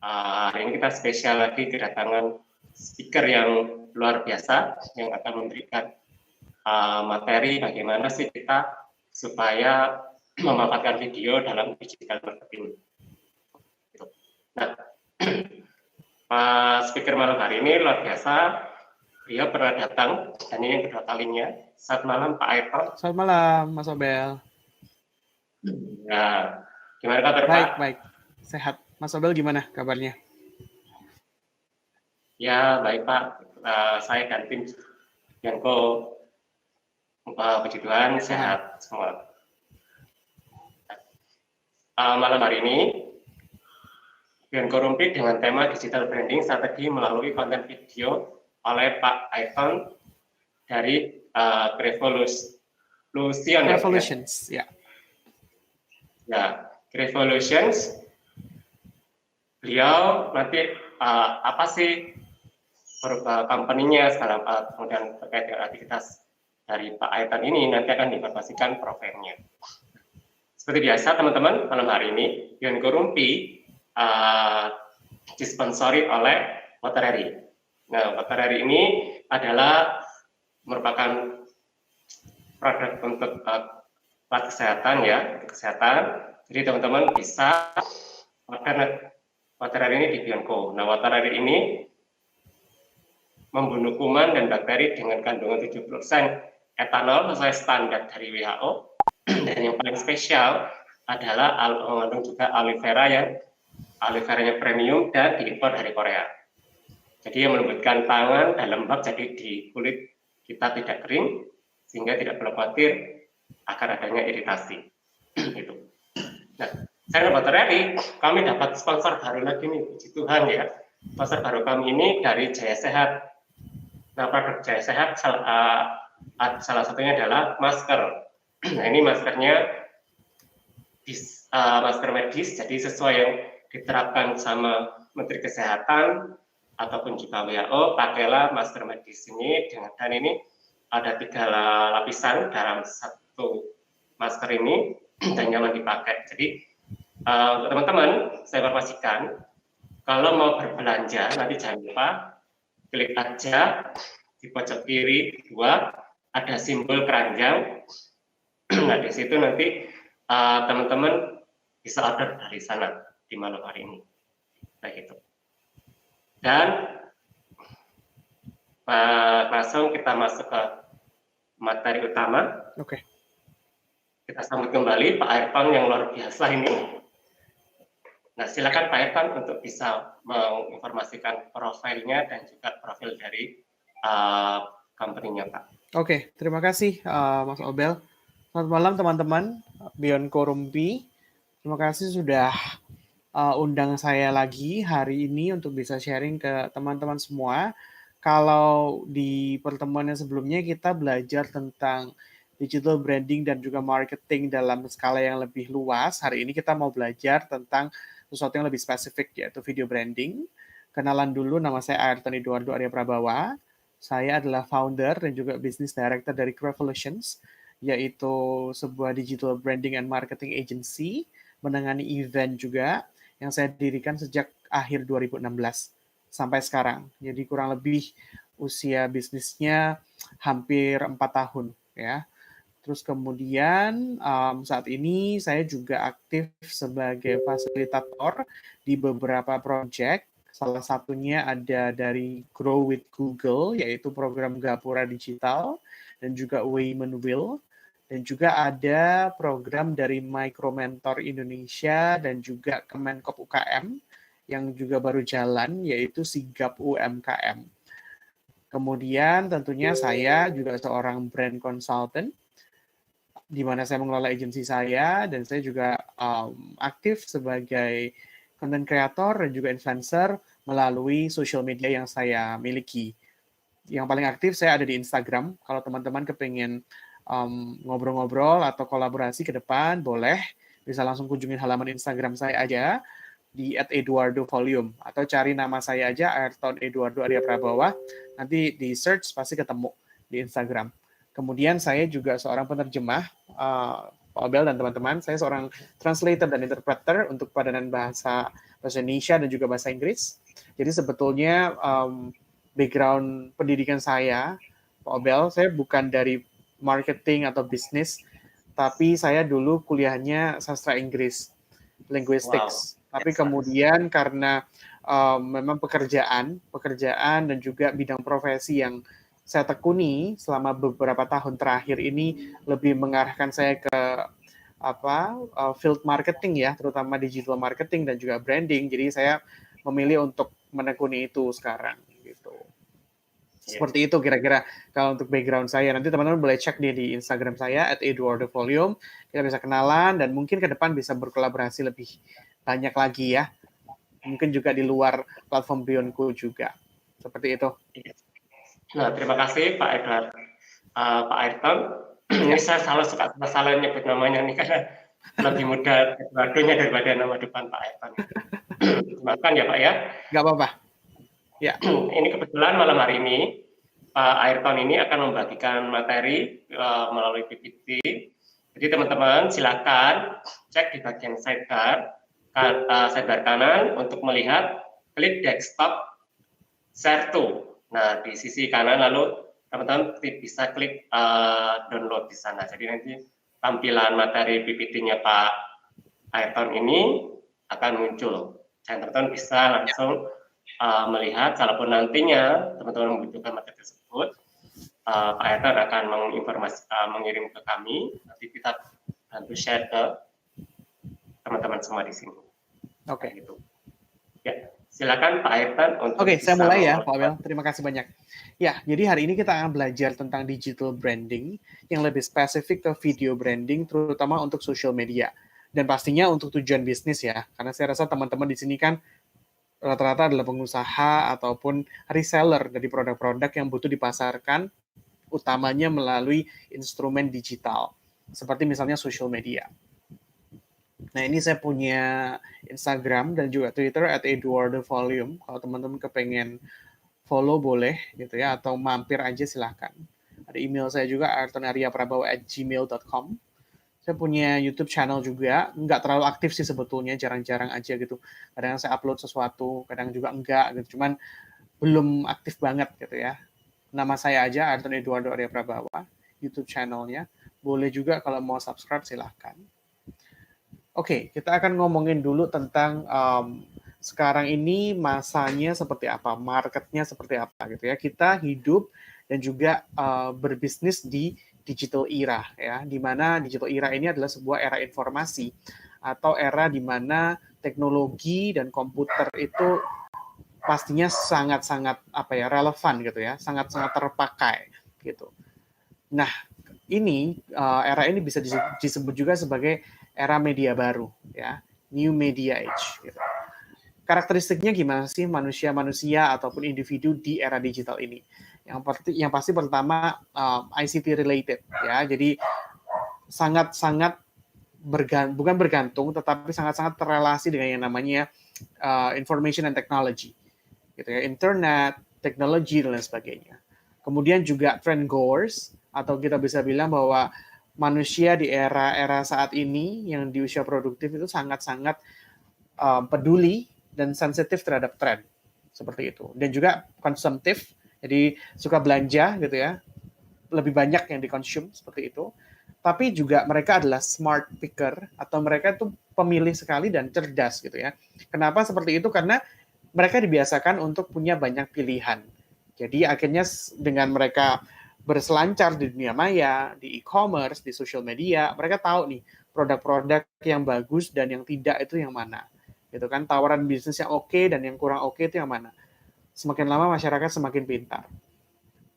Hari ini kita spesial lagi kedatangan speaker yang luar biasa yang akan memberikan materi bagaimana sih kita supaya memanfaatkan video dalam digital marketing. Nah, speaker malam hari ini luar biasa. Beliau pernah datang dan ini yang kedua kalinya. Selamat malam Pak Ayrton. Selamat malam Mas Obel. Ya, gimana kabar Baik, Pak? baik. Sehat. Mas Obel gimana kabarnya? Ya, baik Pak. Saya dan tim Yanko puji Tuhan sehat semua. Malam hari ini Yanko Rumpi dengan tema digital branding strategi melalui konten video oleh Pak Ayrton dari Revolutions, ya. Ya, Revolutions. Beliau nanti apa sih company-nya sekarang, kemudian terkait dengan aktivitas dari Pak Ayrton ini nanti akan diinformasikan profilnya. Seperti biasa teman-teman, malam hari ini Yanko Rumpi disponsori oleh Waterari. Nah, Waterari ini adalah merupakan produk untuk alat kesehatan ya, kesehatan. Jadi teman-teman bisa makan Waterari ini di Bionco. Nah, Waterari ini membunuh kuman dan bakteri dengan kandungan 70% etanol sesuai standar dari WHO. Dan yang paling spesial adalah mengandung juga aloe veranya premium dan diimpor dari Korea. Jadi yang melembutkan tangan dan lembab, jadi di kulit kita tidak kering sehingga tidak perlu khawatir akan adanya iritasi. Gitu. Nah, saya Waterari, kami dapat sponsor baru lagi nih, puji Tuhan ya. Sponsor baru kami ini dari Jaya Sehat. Nah, produk Jaya Sehat salah satunya adalah masker. Nah, ini maskernya masker medis, jadi sesuai yang diterapkan sama Menteri Kesehatan ataupun juga WHO, pakailah masker medis ini dan ini ada 3 lapisan dalam satu masker ini dan nyaman dipakai. Jadi teman-teman, saya informasikan kalau mau berbelanja nanti jangan lupa klik aja di pojok kiri 2 ada simbol keranjang. Nah, di situ nanti teman-teman bisa order dari sana di malam hari ini. Baik itu. Dan langsung kita masuk ke materi utama. Oke. Kita sambut kembali Pak Ayrton yang luar biasa ini. Nah, silakan Pak Ayrton untuk bisa menginformasikan profilnya dan juga profil dari company-nya, Pak. Oke, terima kasih Mas Obel. Selamat malam teman-teman, Bionco Rumpi. Terima kasih sudah undang saya lagi hari ini untuk bisa sharing ke teman-teman semua. Kalau di pertemuan yang sebelumnya kita belajar tentang digital branding dan juga marketing dalam skala yang lebih luas. Hari ini kita mau belajar tentang sesuatu yang lebih spesifik, yaitu video branding. Kenalan dulu, nama saya Ayrton Eduardo Arya Prabawa. Saya adalah founder dan juga business director dari Revolutions, yaitu sebuah digital branding and marketing agency, menangani event juga, yang saya dirikan sejak akhir 2016 sampai sekarang. Jadi kurang lebih usia bisnisnya hampir 4 tahun ya. Terus kemudian saat ini saya juga aktif sebagai fasilitator di beberapa proyek. Salah satunya ada dari Grow with Google, yaitu program Gapura Digital, dan juga Women Will. Dan juga ada program dari Micro Mentor Indonesia dan juga Kemenkop UKM yang juga baru jalan, yaitu Sigap UMKM. Kemudian tentunya saya juga seorang brand consultant, di mana saya mengelola agensi saya, dan saya juga aktif sebagai content creator dan juga influencer melalui social media yang saya miliki. Yang paling aktif saya ada di Instagram. Kalau teman-teman kepengen ngobrol-ngobrol atau kolaborasi ke depan, boleh bisa langsung kunjungin halaman Instagram saya aja di @eduardovolume atau cari nama saya aja Ayrton Eduardo Arya Prabawa, nanti di search pasti ketemu di Instagram. Kemudian saya juga seorang penerjemah Pak Obel dan teman-teman. Saya seorang translator dan interpreter untuk padanan bahasa Indonesia dan juga bahasa Inggris. Jadi sebetulnya background pendidikan saya, Pak Obel, saya bukan dari marketing atau bisnis, tapi saya dulu kuliahnya sastra Inggris, linguistics. Tapi kemudian karena memang pekerjaan dan juga bidang profesi yang saya tekuni selama beberapa tahun terakhir ini lebih mengarahkan saya ke field marketing ya, terutama digital marketing dan juga branding. Jadi saya memilih untuk menekuni itu sekarang gitu. Seperti itu kira-kira kalau untuk background saya. Nanti teman-teman boleh cek di Instagram saya @eduardovolume. Kita bisa kenalan dan mungkin ke depan bisa berkolaborasi lebih banyak lagi ya. Mungkin juga di luar platform Beyondku juga. Seperti itu. Nah, terima kasih Pak Edward. Pak Ayrton, ini saya salah nyebut namanya nih karena lebih mudah Eduardonya daripada nama depan Pak Ayrton. Maafkan ya Pak ya. Nggak apa-apa. Ya. Ini kebetulan malam hari ini Pak Ayrton ini akan membagikan materi melalui PPT. Jadi teman-teman silakan cek di bagian sidebar kanan untuk melihat klik desktop share to. Nah, di sisi kanan lalu teman-teman bisa klik download di sana. Jadi nanti tampilan materi PPT-nya Pak Ayrton ini akan muncul. Dan teman-teman bisa langsung melihat, kalaupun nantinya teman-teman membutuhkan materi tersebut, Pak Ayrton akan mengirim ke kami. Nanti kita bantu share ke teman-teman semua di sini. Oke. Gitu. Ya. Silakan Pak Ayrton untuk Oke, saya mulai ya Pak Abel. Terima kasih banyak. Ya, jadi hari ini kita akan belajar tentang digital branding yang lebih spesifik ke video branding, terutama untuk social media. Dan pastinya untuk tujuan bisnis ya, karena saya rasa teman-teman di sini kan rata-rata adalah pengusaha ataupun reseller dari produk-produk yang butuh dipasarkan, utamanya melalui instrumen digital, seperti misalnya social media. Nah, ini saya punya Instagram dan juga Twitter @eduardovolume. Kalau teman-teman kepengen follow boleh gitu ya, atau mampir aja silahkan. Ada email saya juga artonaryaprabowo@gmail.com. Saya punya YouTube channel juga, nggak terlalu aktif sih sebetulnya, jarang-jarang aja gitu. Kadang saya upload sesuatu, kadang juga enggak gitu. Cuman belum aktif banget gitu ya. Nama saya aja Arton Eduardo Arya Prabowo, YouTube channelnya. Boleh juga kalau mau subscribe silahkan. Oke, kita akan ngomongin dulu tentang sekarang ini masanya seperti apa, marketnya seperti apa gitu ya. Kita hidup dan juga berbisnis di digital era ya, di mana digital era ini adalah sebuah era informasi atau era di mana teknologi dan komputer itu pastinya sangat-sangat relevan gitu ya, sangat-sangat terpakai gitu. Nah, ini era ini bisa disebut juga sebagai era media baru ya, new media age gitu. Karakteristiknya gimana sih manusia-manusia ataupun individu di era digital ini? Yang pasti pertama ICT related ya. Jadi sangat-sangat bukan bergantung tetapi sangat-sangat terrelasi dengan yang namanya information and technology. Gitu ya, internet, teknologi dan lain sebagainya. Kemudian juga trend goers atau kita bisa bilang bahwa manusia di era saat ini yang di usia produktif itu sangat-sangat peduli dan sensitif terhadap tren seperti itu, dan juga konsumtif, jadi suka belanja gitu ya, lebih banyak yang dikonsum seperti itu. Tapi juga mereka adalah smart picker atau mereka itu pemilih sekali dan cerdas gitu ya. Kenapa seperti itu? Karena mereka dibiasakan untuk punya banyak pilihan. Jadi akhirnya dengan mereka berselancar di dunia maya, di e-commerce, di social media, mereka tahu nih produk-produk yang bagus dan yang tidak itu yang mana. Gitu kan, tawaran bisnis yang oke dan yang kurang oke itu yang mana. Semakin lama masyarakat semakin pintar.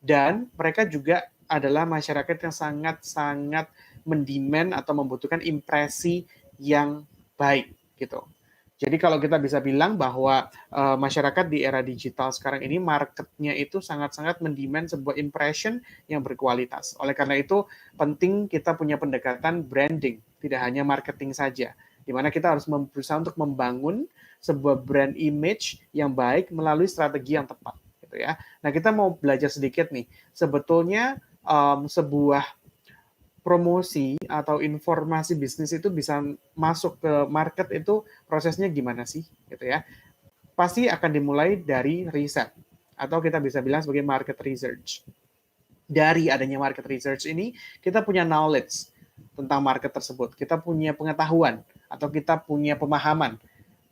Dan mereka juga adalah masyarakat yang sangat-sangat mendemand atau membutuhkan impresi yang baik gitu. Jadi kalau kita bisa bilang bahwa masyarakat di era digital sekarang ini marketnya itu sangat-sangat mendemand sebuah impression yang berkualitas. Oleh karena itu penting kita punya pendekatan branding, tidak hanya marketing saja, di mana kita harus berusaha untuk membangun sebuah brand image yang baik melalui strategi yang tepat. Gitu ya. Nah, kita mau belajar sedikit nih, sebetulnya sebuah promosi atau informasi bisnis itu bisa masuk ke market itu prosesnya gimana sih gitu ya. Pasti akan dimulai dari riset atau kita bisa bilang sebagai market research. Dari adanya market research ini kita punya knowledge tentang market tersebut. Kita punya pengetahuan atau kita punya pemahaman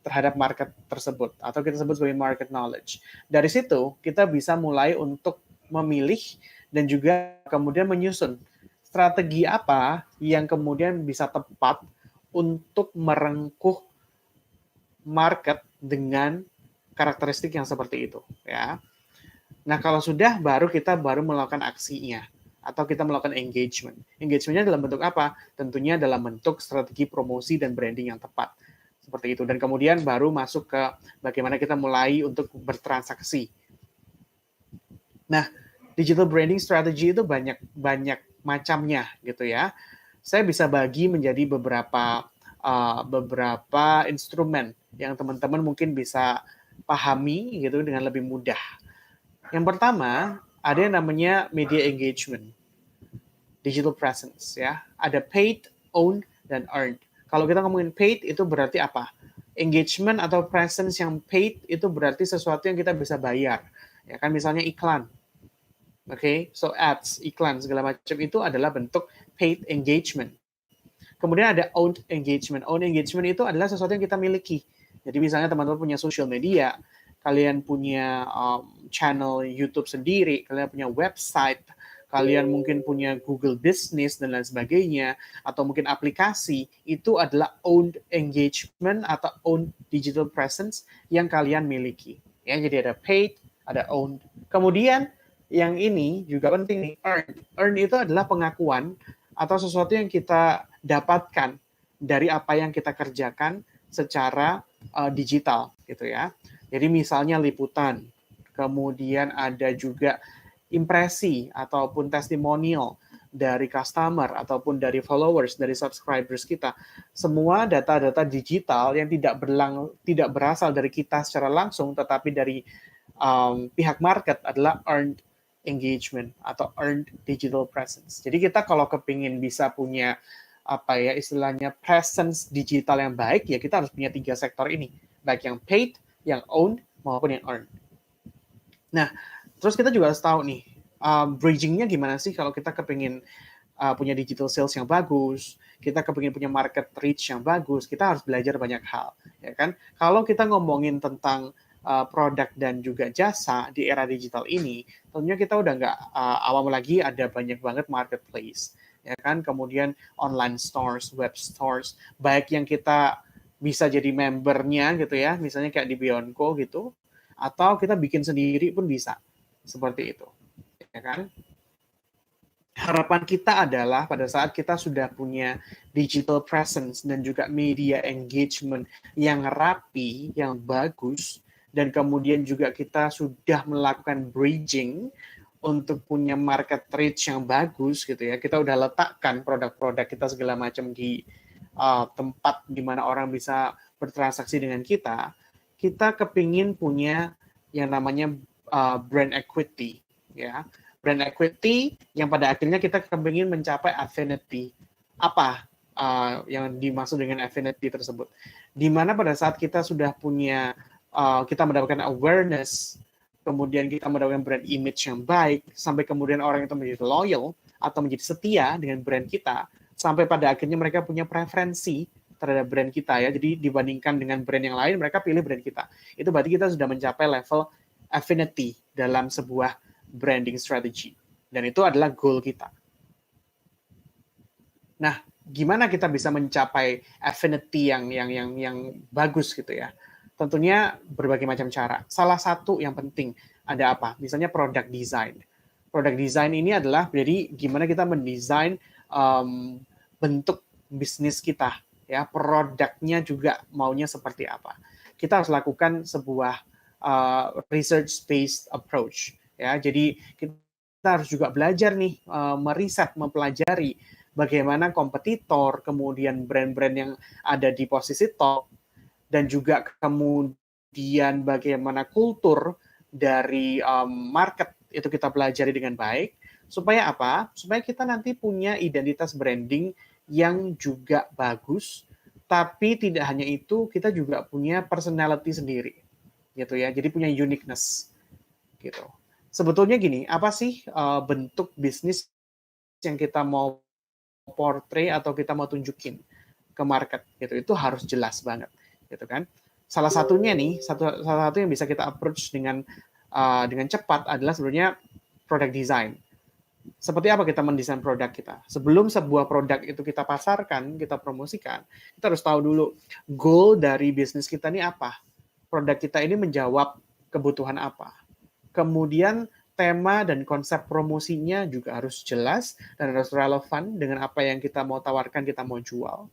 terhadap market tersebut atau kita sebut sebagai market knowledge. Dari situ kita bisa mulai untuk memilih dan juga kemudian menyusun strategi apa yang kemudian bisa tepat untuk merengkuh market dengan karakteristik yang seperti itu ya. Nah, kalau sudah baru kita melakukan aksinya atau kita melakukan engagement. Engagementnya dalam bentuk apa? Tentunya dalam bentuk strategi promosi dan branding yang tepat. Seperti itu. Dan kemudian baru masuk ke bagaimana kita mulai untuk bertransaksi. Nah, digital branding strategy itu banyak macamnya gitu ya. Saya bisa bagi menjadi beberapa instrumen yang teman-teman mungkin bisa pahami gitu dengan lebih mudah. Yang pertama, ada yang namanya media engagement, digital presence ya. Ada paid, owned, dan earned. Kalau kita ngomongin paid itu berarti apa? Engagement atau presence yang paid itu berarti sesuatu yang kita bisa bayar. Ya kan misalnya iklan. Oke, so ads, iklan segala macam itu adalah bentuk paid engagement. Kemudian ada owned engagement. Owned engagement itu adalah sesuatu yang kita miliki. Jadi misalnya teman-teman punya social media, kalian punya channel YouTube sendiri, kalian punya website, kalian mungkin punya Google Business dan lain sebagainya, atau mungkin aplikasi, itu adalah owned engagement atau owned digital presence yang kalian miliki. Ya, jadi ada paid, ada owned. Kemudian yang ini juga penting nih, earned. Earned itu adalah pengakuan atau sesuatu yang kita dapatkan dari apa yang kita kerjakan secara digital gitu ya. Jadi misalnya liputan, kemudian ada juga impresi ataupun testimonial dari customer ataupun dari followers, dari subscribers kita. Semua data-data digital yang tidak berasal dari kita secara langsung, tetapi dari pihak market adalah earned engagement atau earned digital presence. Jadi kita kalau kepingin bisa punya apa ya istilahnya presence digital yang baik, ya kita harus punya 3 sektor ini, baik yang paid, yang owned, maupun yang earned. Nah, terus kita juga harus tahu nih, bridging-nya gimana sih kalau kita kepingin punya digital sales yang bagus, kita kepingin punya market reach yang bagus, kita harus belajar banyak hal, ya kan? Kalau kita ngomongin tentang produk dan juga jasa di era digital ini, tentunya kita udah nggak awam lagi, ada banyak banget marketplace, ya kan? Kemudian online stores, web stores, baik yang kita bisa jadi membernya gitu ya, misalnya kayak di Beyondco gitu, atau kita bikin sendiri pun bisa, seperti itu, ya kan? Harapan kita adalah pada saat kita sudah punya digital presence dan juga media engagement yang rapi, yang bagus, dan kemudian juga kita sudah melakukan bridging untuk punya market reach yang bagus gitu ya. Kita udah letakkan produk-produk kita segala macam di tempat di mana orang bisa bertransaksi dengan kita. Kita kepingin punya yang namanya brand equity ya. Brand equity yang pada akhirnya kita kepingin mencapai affinity. Apa yang dimaksud dengan affinity tersebut? Di mana pada saat kita sudah punya kita mendapatkan awareness, kemudian kita mendapatkan brand image yang baik, sampai kemudian orang itu menjadi loyal atau menjadi setia dengan brand kita, sampai pada akhirnya mereka punya preferensi terhadap brand kita ya. Jadi dibandingkan dengan brand yang lain, mereka pilih brand kita. Itu berarti kita sudah mencapai level affinity dalam sebuah branding strategy. Dan itu adalah goal kita. Nah, gimana kita bisa mencapai affinity yang bagus gitu ya? Tentunya berbagai macam cara. Salah satu yang penting ada apa? Misalnya product design. Product design ini adalah jadi gimana kita mendesain bentuk bisnis kita, ya produknya juga maunya seperti apa. Kita harus lakukan sebuah research-based approach, ya. Jadi kita harus juga belajar nih meriset, mempelajari bagaimana kompetitor, kemudian brand-brand yang ada di posisi top, dan juga kemudian bagaimana kultur dari market itu kita pelajari dengan baik, Supaya apa? Supaya kita nanti punya identitas branding yang juga bagus, tapi tidak hanya itu, kita juga punya personality sendiri, gitu ya. Jadi punya uniqueness, gitu. Sebetulnya gini, apa sih bentuk bisnis yang kita mau portray atau kita mau tunjukin ke market, gitu? Itu harus jelas banget, gitu kan? Salah satunya nih, salah satu yang bisa kita approach dengan cepat adalah sebenarnya product design. Seperti apa kita mendesain produk kita? Sebelum sebuah produk itu kita pasarkan, kita promosikan, kita harus tahu dulu goal dari bisnis kita ini apa. Produk kita ini menjawab kebutuhan apa. Kemudian tema dan konsep promosinya juga harus jelas dan harus relevan dengan apa yang kita mau tawarkan, kita mau jual.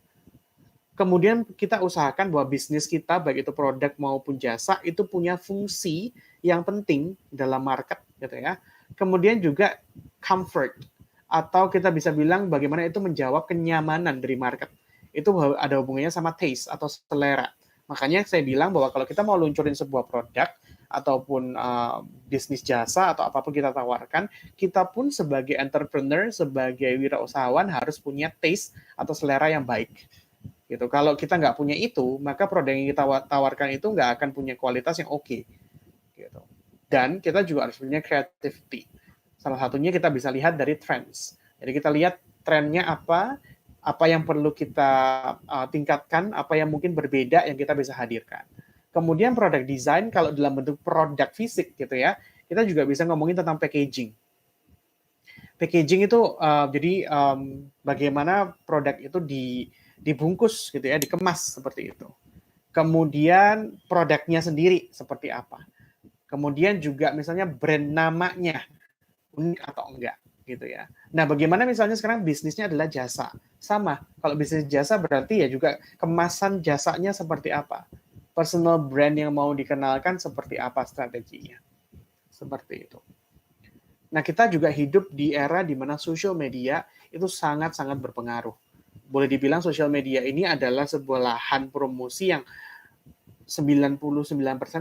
Kemudian kita usahakan bahwa bisnis kita, baik itu produk maupun jasa, itu punya fungsi yang penting dalam market, gitu ya. Kemudian juga comfort, atau kita bisa bilang bagaimana itu menjawab kenyamanan dari market. Itu ada hubungannya sama taste atau selera. Makanya saya bilang bahwa kalau kita mau luncurin sebuah produk ataupun bisnis jasa atau apapun kita tawarkan, kita pun sebagai entrepreneur, sebagai wirausahawan harus punya taste atau selera yang baik. Gitu. Kalau kita nggak punya itu, maka produk yang kita tawarkan itu nggak akan punya kualitas yang oke. Gitu. Dan kita juga harus punya creativity. Salah satunya kita bisa lihat dari trends. Jadi kita lihat trennya apa yang perlu kita tingkatkan, apa yang mungkin berbeda yang kita bisa hadirkan. Kemudian product design, kalau dalam bentuk produk fisik gitu ya, kita juga bisa ngomongin tentang packaging. Packaging itu jadi bagaimana produk itu dibungkus gitu ya, dikemas seperti itu. Kemudian produknya sendiri seperti apa. Kemudian juga misalnya brand namanya unik atau enggak gitu ya. Nah, bagaimana misalnya sekarang bisnisnya adalah jasa. Sama, kalau bisnis jasa berarti ya juga kemasan jasanya seperti apa. Personal brand yang mau dikenalkan seperti apa strateginya. Seperti itu. Nah, kita juga hidup di era di mana social media itu sangat-sangat berpengaruh. Boleh dibilang social media ini adalah sebuah lahan promosi yang 99%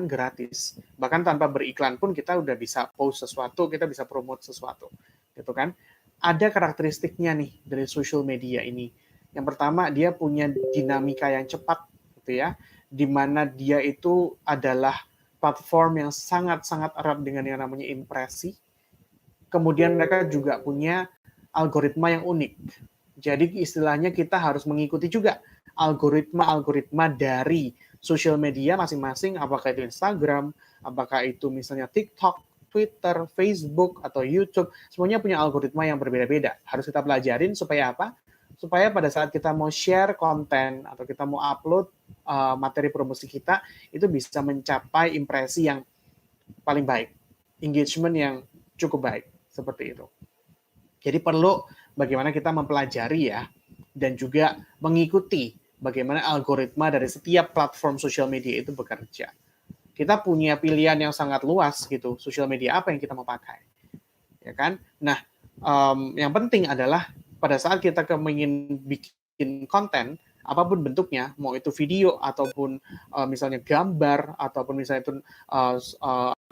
gratis. Bahkan tanpa beriklan pun kita udah bisa post sesuatu, kita bisa promote sesuatu. Gitu kan? Ada karakteristiknya nih dari social media ini. Yang pertama, dia punya dinamika yang cepat gitu ya, di mana dia itu adalah platform yang sangat-sangat erat dengan yang namanya impresi. Kemudian mereka juga punya algoritma yang unik. Jadi istilahnya kita harus mengikuti juga algoritma dari social media masing-masing, apakah itu Instagram, apakah itu misalnya TikTok, Twitter, Facebook, atau YouTube, semuanya punya algoritma yang berbeda-beda. Harus kita pelajarin supaya apa? Supaya pada saat kita mau share konten atau kita mau upload materi promosi kita, itu bisa mencapai impresi yang paling baik, engagement yang cukup baik, seperti itu. Jadi perlu bagaimana kita mempelajari ya, dan juga mengikuti bagaimana algoritma dari setiap platform sosial media itu bekerja. Kita punya pilihan yang sangat luas gitu, sosial media apa yang kita mau pakai, ya kan? Nah, yang penting adalah pada saat kita ingin bikin konten, apapun bentuknya, mau itu video ataupun misalnya gambar ataupun misalnya itu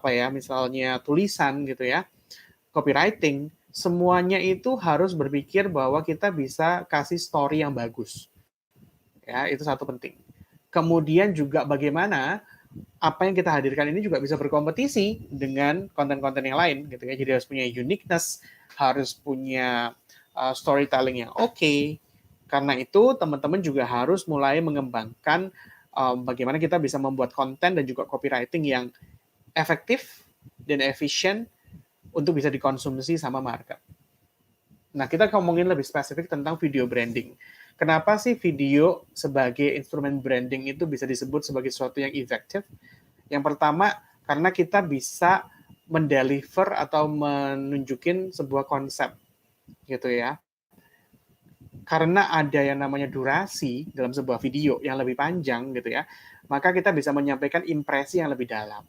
misalnya tulisan gitu ya, copywriting, semuanya itu harus berpikir bahwa kita bisa kasih story yang bagus. Ya, itu satu penting. Kemudian juga bagaimana apa yang kita hadirkan ini juga bisa berkompetisi dengan konten-konten yang lain gitu ya. Jadi harus punya uniqueness, harus punya storytelling yang oke. Karena itu teman-teman juga harus mulai mengembangkan bagaimana kita bisa membuat konten dan juga copywriting yang efektif dan efisien untuk bisa dikonsumsi sama market. Nah, kita ngomongin lebih spesifik tentang video branding. Kenapa sih video sebagai instrumen branding itu bisa disebut sebagai sesuatu yang efektif? Yang pertama, karena kita bisa mendeliver atau menunjukin sebuah konsep, gitu ya. Karena ada yang namanya durasi dalam sebuah video yang lebih panjang, gitu ya, maka kita bisa menyampaikan impresi yang lebih dalam.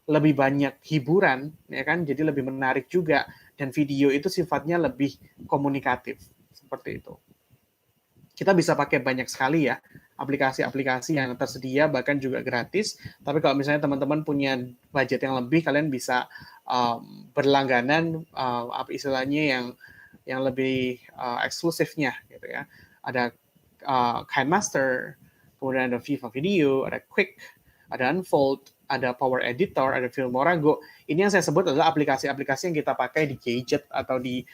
Lebih banyak hiburan, ya kan, jadi lebih menarik juga, dan video itu sifatnya lebih komunikatif, seperti itu. Kita bisa pakai banyak sekali ya aplikasi-aplikasi yang tersedia, bahkan juga gratis. Tapi kalau misalnya teman-teman punya budget yang lebih, kalian bisa berlangganan, apa istilahnya yang lebih eksklusifnya gitu ya. Ada KineMaster, kemudian ada Viva Video, ada Quick, ada Unfold, ada Power Editor, ada Filmora Go. Ini yang saya sebut adalah aplikasi-aplikasi yang kita pakai di gadget atau di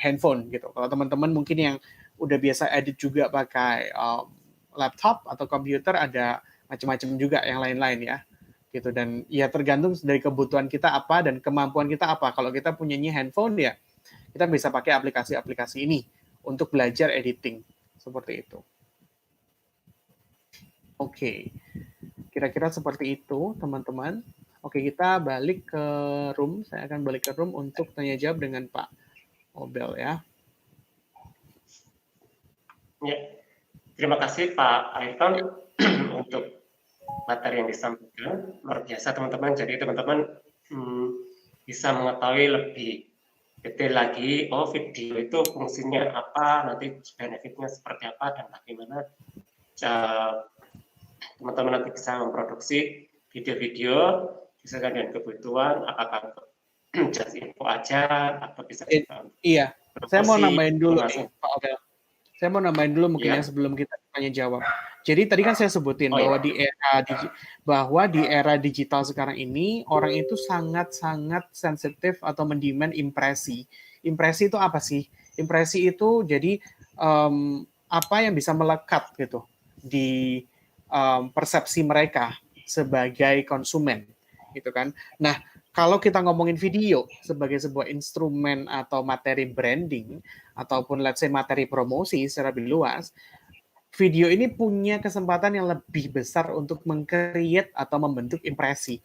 handphone gitu. Kalau teman-teman mungkin yang udah biasa edit juga pakai laptop atau komputer, ada macam-macam juga yang lain-lain ya. Gitu, dan ya tergantung dari kebutuhan kita apa dan kemampuan kita apa. Kalau kita punyanya handphone ya kita bisa pakai aplikasi-aplikasi ini untuk belajar editing seperti itu. Oke, kira-kira seperti itu teman-teman. Oke, kita balik ke room. Saya akan balik ke room untuk tanya jawab dengan Pak Obel ya. Ya, terima kasih Pak Ayrton untuk materi yang disampaikan. Luar biasa teman-teman. Jadi teman-teman bisa mengetahui lebih detail lagi, oh video itu fungsinya apa, nanti benefitnya seperti apa, dan bagaimana teman-teman nanti bisa memproduksi video-video sesuai dengan kebutuhan, apakah just info aja atau bisa iya, saya mau nambahin dulu nih, Pak Obel. Saya mau nambahin dulu mungkin ya sebelum kita tanya jawab. Jadi tadi kan saya sebutin bahwa di era digital sekarang ini orang itu sangat-sangat sensitif atau mendemand impresi. Impresi itu apa sih? Impresi itu jadi apa yang bisa melekat gitu di persepsi mereka sebagai konsumen, gitu kan? Nah, kalau kita ngomongin video sebagai sebuah instrumen atau materi branding ataupun let's say materi promosi secara lebih luas, video ini punya kesempatan yang lebih besar untuk meng-create atau membentuk impresi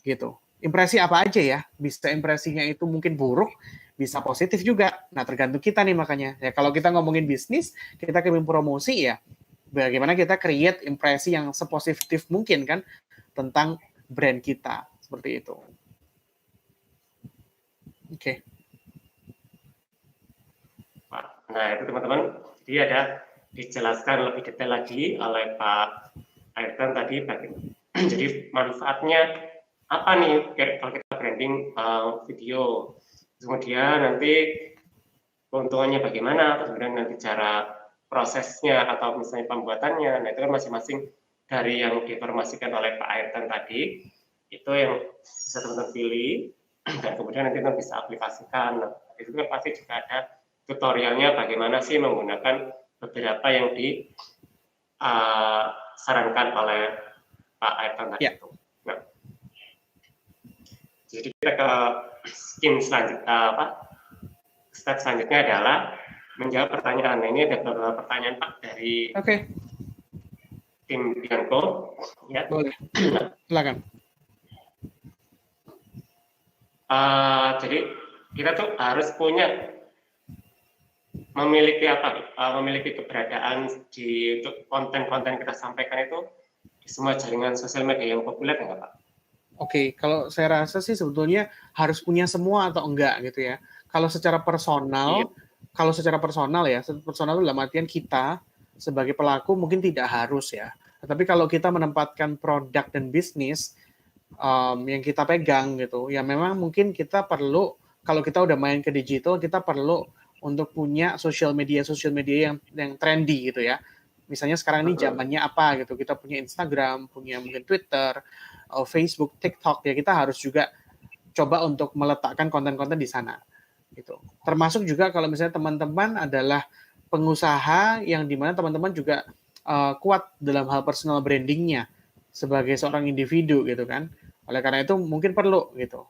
gitu. Impresi apa aja ya? Bisa impresinya itu mungkin buruk, bisa positif juga. Nah, tergantung kita nih makanya. Ya kalau kita ngomongin bisnis, kita ingin promosi ya, bagaimana kita create impresi yang sepositif mungkin kan tentang brand kita, seperti itu. Oke. Nah, itu teman-teman, jadi ada dijelaskan lebih detail lagi oleh Pak Ayrton tadi. Jadi manfaatnya apa nih kalau kita branding video, kemudian nanti keuntungannya bagaimana, kemudian nanti cara prosesnya atau misalnya pembuatannya. Nah, itu kan masing-masing dari yang diinformasikan oleh Pak Ayrton tadi, itu yang bisa teman-teman pilih dan kemudian nanti teman bisa aplikasikan. Nah, itu kan pasti juga ada tutorialnya bagaimana sih menggunakan beberapa yang disarankan oleh Pak Ayrton tadi itu. Nah, jadi kita ke step selanjutnya adalah menjawab pertanyaan. Nah, ini ada beberapa pertanyaan Pak dari tim Bianco. Ya. Boleh. Silakan. Jadi kita tuh harus memiliki memiliki keberadaan di untuk konten-konten kita sampaikan itu di semua jaringan sosial media yang populer enggak Pak? Oke, kalau saya rasa sih sebetulnya harus punya semua atau enggak gitu ya. Kalau secara personal, ya, personal itu dalam artian kita sebagai pelaku mungkin tidak harus ya. Tapi kalau kita menempatkan produk dan bisnis yang kita pegang gitu, ya memang mungkin kita perlu, kalau kita udah main ke digital, kita perlu untuk punya sosial media yang trendy gitu ya. Misalnya sekarang ini zamannya apa gitu, kita punya Instagram, punya mungkin Twitter, Facebook, TikTok, ya kita harus juga coba untuk meletakkan konten-konten di sana gitu. Termasuk juga kalau misalnya teman-teman adalah pengusaha yang dimana teman-teman juga kuat dalam hal personal brandingnya sebagai seorang individu gitu kan. Oleh karena itu mungkin perlu gitu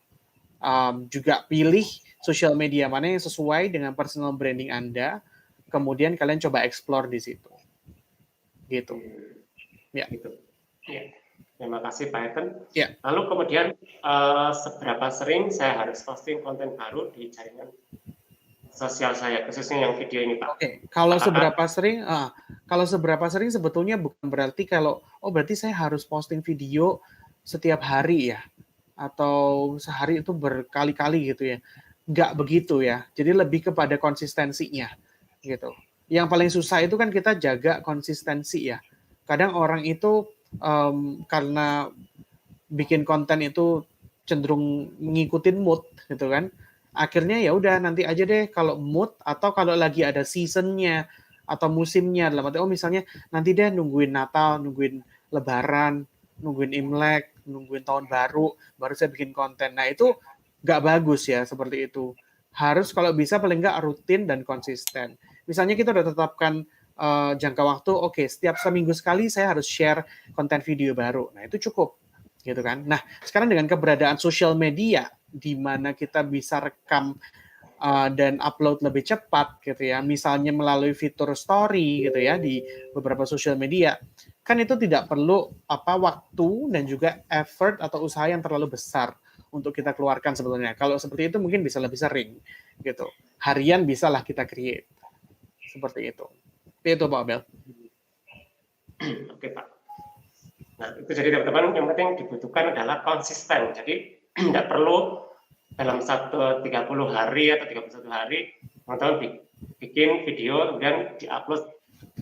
juga pilih sosial media mana yang sesuai dengan personal branding Anda, kemudian kalian coba explore di situ. Gitu. Ya. Gitu. Ya. Terima kasih Pak Ayrton. Ya. Lalu kemudian seberapa sering saya harus posting konten baru di jaringan sosial saya, khususnya yang video ini Pak? Oke. Kalau seberapa sering sebetulnya bukan berarti berarti saya harus posting video setiap hari ya, atau sehari itu berkali-kali gitu ya. Nggak begitu ya. Jadi lebih kepada konsistensinya gitu. Yang paling susah itu kan kita jaga konsistensi ya. Kadang orang itu karena bikin konten itu cenderung ngikutin mood gitu kan. Akhirnya ya udah nanti aja deh kalau mood atau kalau lagi ada seasonnya atau musimnya, dalam arti misalnya nanti deh nungguin Natal, nungguin Lebaran, nungguin Imlek, nungguin tahun baru saya bikin konten. Nah itu nggak bagus ya seperti itu. Harus kalau bisa paling nggak rutin dan konsisten. Misalnya kita udah tetapkan jangka waktu, oke, setiap seminggu sekali saya harus share konten video baru. Nah itu cukup gitu kan. Nah sekarang dengan keberadaan sosial media di mana kita bisa rekam dan upload lebih cepat gitu ya, misalnya melalui fitur story gitu ya di beberapa sosial media, kan itu tidak perlu waktu dan juga effort atau usaha yang terlalu besar untuk kita keluarkan sebetulnya. Kalau seperti itu mungkin bisa lebih sering gitu. Harian bisalah kita create seperti itu. Itu Pak Abel. Oke Pak. Nah itu jadi teman-teman yang penting dibutuhkan adalah konsisten. Jadi tidak perlu dalam 30 hari atau 31 hari teman-teman bikin video kemudian diupload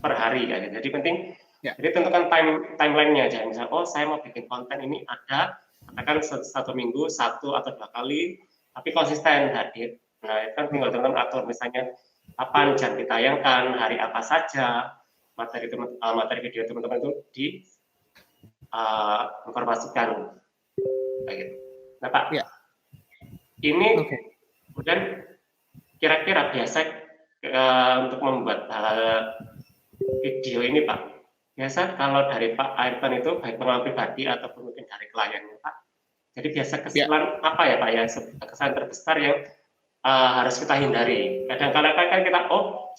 per hari ya. Jadi penting jadi tentukan timeline-nya aja. Misalnya saya mau bikin konten ini ada katakan satu minggu 1 atau 2 kali tapi konsisten hadir. Nah itu kan tinggal teman-teman atur misalnya kapan jam ditayangkan, hari apa saja, materi video teman-teman itu informasikan kayak gitu. Nah Pak, ini kemudian kira-kira biasa untuk membuat video ini Pak, biasa kalau dari Pak Ayrton itu baik pengalaman pribadi ataupun mungkin dari kliennya Pak, jadi biasa kesalahan apa ya Pak ya, kesalahan terbesar yang harus kita hindari. Kadang-kadang kan kita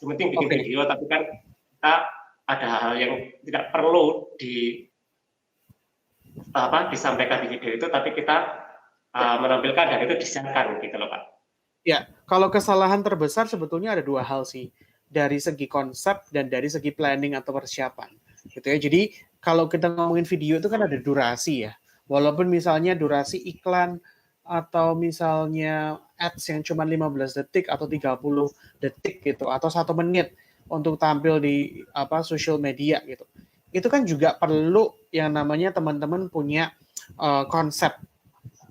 penting bikin video tapi kan kita ada hal yang tidak perlu disampaikan di video itu tapi kita menampilkan dan itu disiarkan gitu loh Pak. Ya, kalau kesalahan terbesar sebetulnya ada 2 hal sih, dari segi konsep dan dari segi planning atau persiapan gitu ya. Jadi kalau kita ngomongin video itu kan ada durasi ya, walaupun misalnya durasi iklan atau misalnya ads yang cuma 15 detik atau 30 detik gitu atau 1 menit untuk tampil di social media gitu, itu kan juga perlu yang namanya teman-teman punya konsep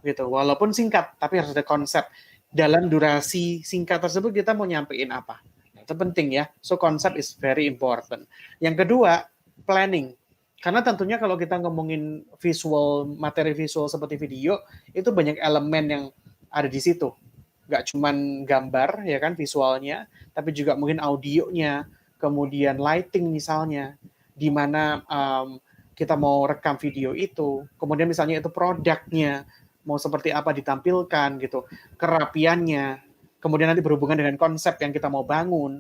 gitu, walaupun singkat tapi harus ada konsep. Dalam durasi singkat tersebut kita mau nyampein apa, nah, itu penting ya. So konsep is very important. Yang kedua, planning, karena tentunya kalau kita ngomongin materi visual seperti video itu banyak elemen yang ada di situ, nggak cuman gambar ya kan visualnya, tapi juga mungkin audionya, kemudian lighting misalnya, di mana kita mau rekam video itu, kemudian misalnya itu produknya mau seperti apa ditampilkan gitu, kerapiannya, kemudian nanti berhubungan dengan konsep yang kita mau bangun,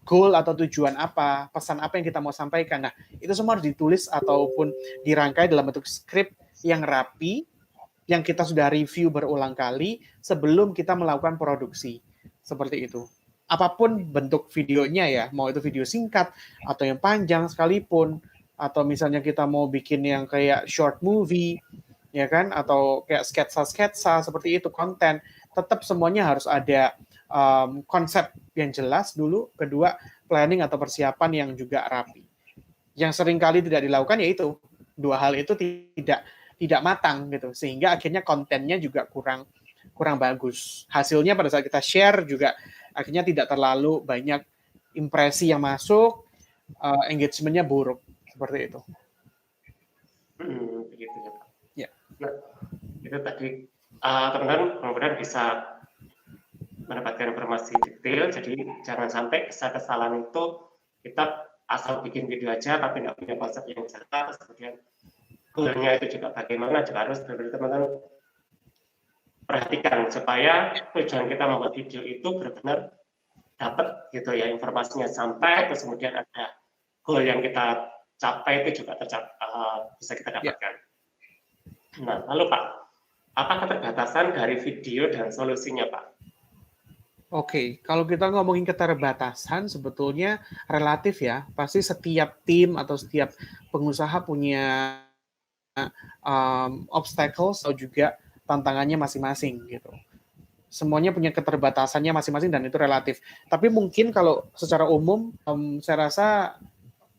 goal atau tujuan apa, pesan apa yang kita mau sampaikan. Nah, itu semua harus ditulis ataupun dirangkai dalam bentuk skrip yang rapi, yang kita sudah review berulang kali sebelum kita melakukan produksi. Seperti itu. Apapun bentuk videonya ya, mau itu video singkat atau yang panjang sekalipun, atau misalnya kita mau bikin yang kayak short movie, ya kan, atau kayak sketsa-sketsa seperti itu, konten, tetap semuanya harus ada konsep yang jelas dulu, kedua planning atau persiapan yang juga rapi. Yang seringkali tidak dilakukan yaitu 2 hal itu tidak matang gitu, sehingga akhirnya kontennya juga kurang bagus. Hasilnya pada saat kita share juga akhirnya tidak terlalu banyak impresi yang masuk, engagement-nya buruk seperti itu. Begitu ya Pak. Ya. Nah, itu tadi teman-teman mudah-mudahan bisa mendapatkan informasi detail. Jadi jangan sampai kesalahan itu kita asal bikin video aja tapi nggak punya konsep yang jelas, kemudian goalnya itu juga bagaimana, juga harus benar-benar teman-teman perhatikan supaya tujuan kita membuat video itu benar-benar dapat gitu ya, informasinya sampai, terus kemudian ada goal yang kita capai itu juga bisa kita dapatkan. Nah, lalu Pak, apa keterbatasan dari video dan solusinya Pak? Oke, kalau kita ngomongin keterbatasan sebetulnya relatif ya. Pasti setiap tim atau setiap pengusaha punya obstacles atau juga tantangannya masing-masing gitu. Semuanya punya keterbatasannya masing-masing dan itu relatif. Tapi mungkin kalau secara umum saya rasa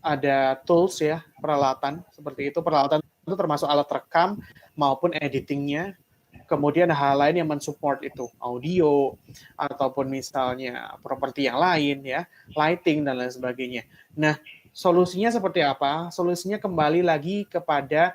ada tools ya, peralatan seperti itu, peralatan itu termasuk alat rekam maupun editingnya. Kemudian hal lain yang mensupport itu audio ataupun misalnya properti yang lain ya, lighting dan lain sebagainya. Nah, solusinya seperti apa? Solusinya kembali lagi kepada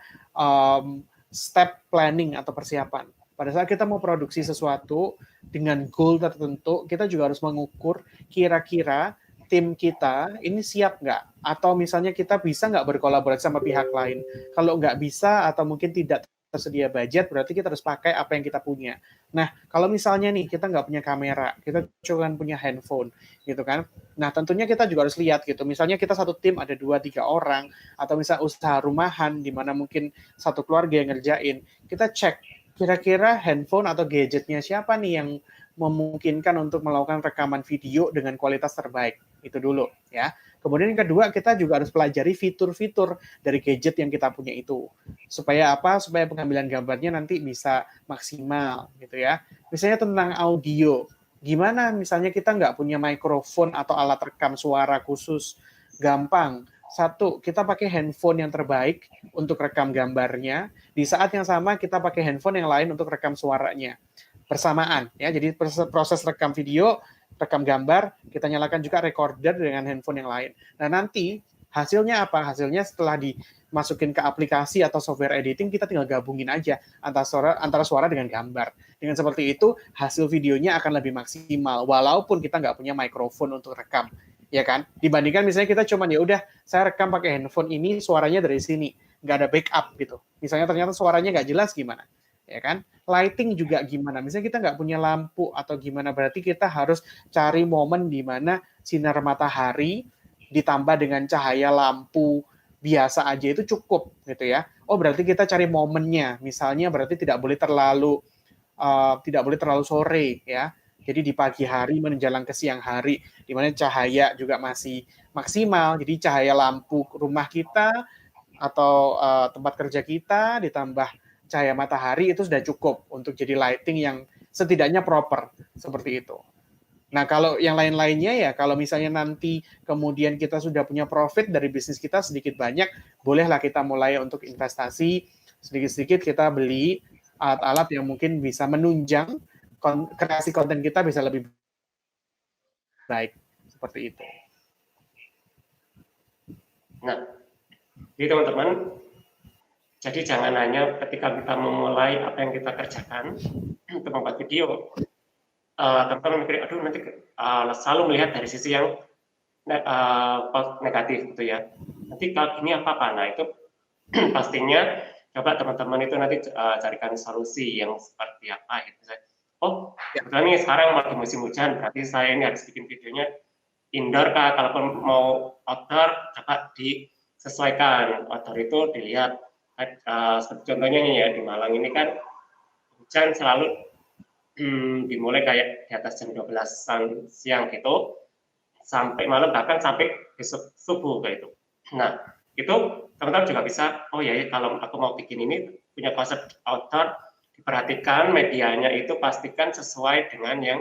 step planning atau persiapan. Pada saat kita mau produksi sesuatu dengan goal tertentu, kita juga harus mengukur kira-kira tim kita ini siap nggak? Atau misalnya kita bisa nggak berkolaborasi sama pihak lain? Kalau nggak bisa atau mungkin tidak tersedia budget, berarti kita harus pakai apa yang kita punya. Nah, kalau misalnya nih kita nggak punya kamera, kita cuma punya handphone, gitu kan? Nah, tentunya kita juga harus lihat gitu. Misalnya kita satu tim ada 2-3 orang, atau misalnya usaha rumahan di mana mungkin satu keluarga yang ngerjain, kita cek kira-kira handphone atau gadgetnya siapa nih yang memungkinkan untuk melakukan rekaman video dengan kualitas terbaik. Itu dulu ya. Kemudian yang kedua, kita juga harus pelajari fitur-fitur dari gadget yang kita punya itu. Supaya apa? Supaya pengambilan gambarnya nanti bisa maksimal gitu ya. Misalnya tentang audio. Gimana misalnya kita nggak punya mikrofon atau alat rekam suara khusus? Gampang. Satu, kita pakai handphone yang terbaik untuk rekam gambarnya. Di saat yang sama kita pakai handphone yang lain untuk rekam suaranya. Bersamaan ya. Jadi proses rekam video, rekam gambar, kita nyalakan juga recorder dengan handphone yang lain. Nah, nanti hasilnya apa? Hasilnya setelah dimasukin ke aplikasi atau software editing, kita tinggal gabungin aja antara suara dengan gambar. Dengan seperti itu, hasil videonya akan lebih maksimal, walaupun kita nggak punya mikrofon untuk rekam. Ya kan? Dibandingkan misalnya kita cuman ya udah, saya rekam pakai handphone ini, suaranya dari sini. Nggak ada backup gitu. Misalnya ternyata suaranya nggak jelas gimana? Ya kan? Lighting juga gimana? Misalnya kita nggak punya lampu atau gimana, berarti kita harus cari momen di mana sinar matahari ditambah dengan cahaya lampu biasa aja itu cukup gitu ya. Oh, berarti kita cari momennya. Misalnya berarti tidak boleh terlalu sore ya. Jadi di pagi hari menjelang ke siang hari, di mana cahaya juga masih maksimal. Jadi cahaya lampu rumah kita atau tempat kerja kita ditambah cahaya matahari itu sudah cukup untuk jadi lighting yang setidaknya proper seperti itu. Nah, kalau yang lain-lainnya ya, kalau misalnya nanti kemudian kita sudah punya profit dari bisnis kita sedikit banyak, bolehlah kita mulai untuk investasi, sedikit-sedikit kita beli alat-alat yang mungkin bisa menunjang kreasi konten kita bisa lebih baik, seperti itu. Nah, jadi teman-teman, jadi jangan hanya ketika kita memulai apa yang kita kerjakan untuk membuat video, teman-teman mikir, aduh nanti selalu melihat dari sisi yang negatif gitu ya. Nanti kalau gini apa-apa, nah itu pastinya coba teman-teman itu nanti carikan solusi yang seperti apa gitu. Oh, kebetulan nih sekarang lagi musim hujan, berarti saya ini harus bikin videonya indoor kah, kalaupun mau outdoor, coba disesuaikan. Outdoor itu dilihat, seperti contohnya nih ya, di Malang ini kan hujan selalu dimulai kayak di atas jam 12-an siang gitu, sampai malam, bahkan sampai besok subuh kayak itu. Nah, itu teman-teman juga bisa, oh ya, kalau aku mau bikin ini, punya konsep outdoor, diperhatikan medianya itu pastikan sesuai dengan yang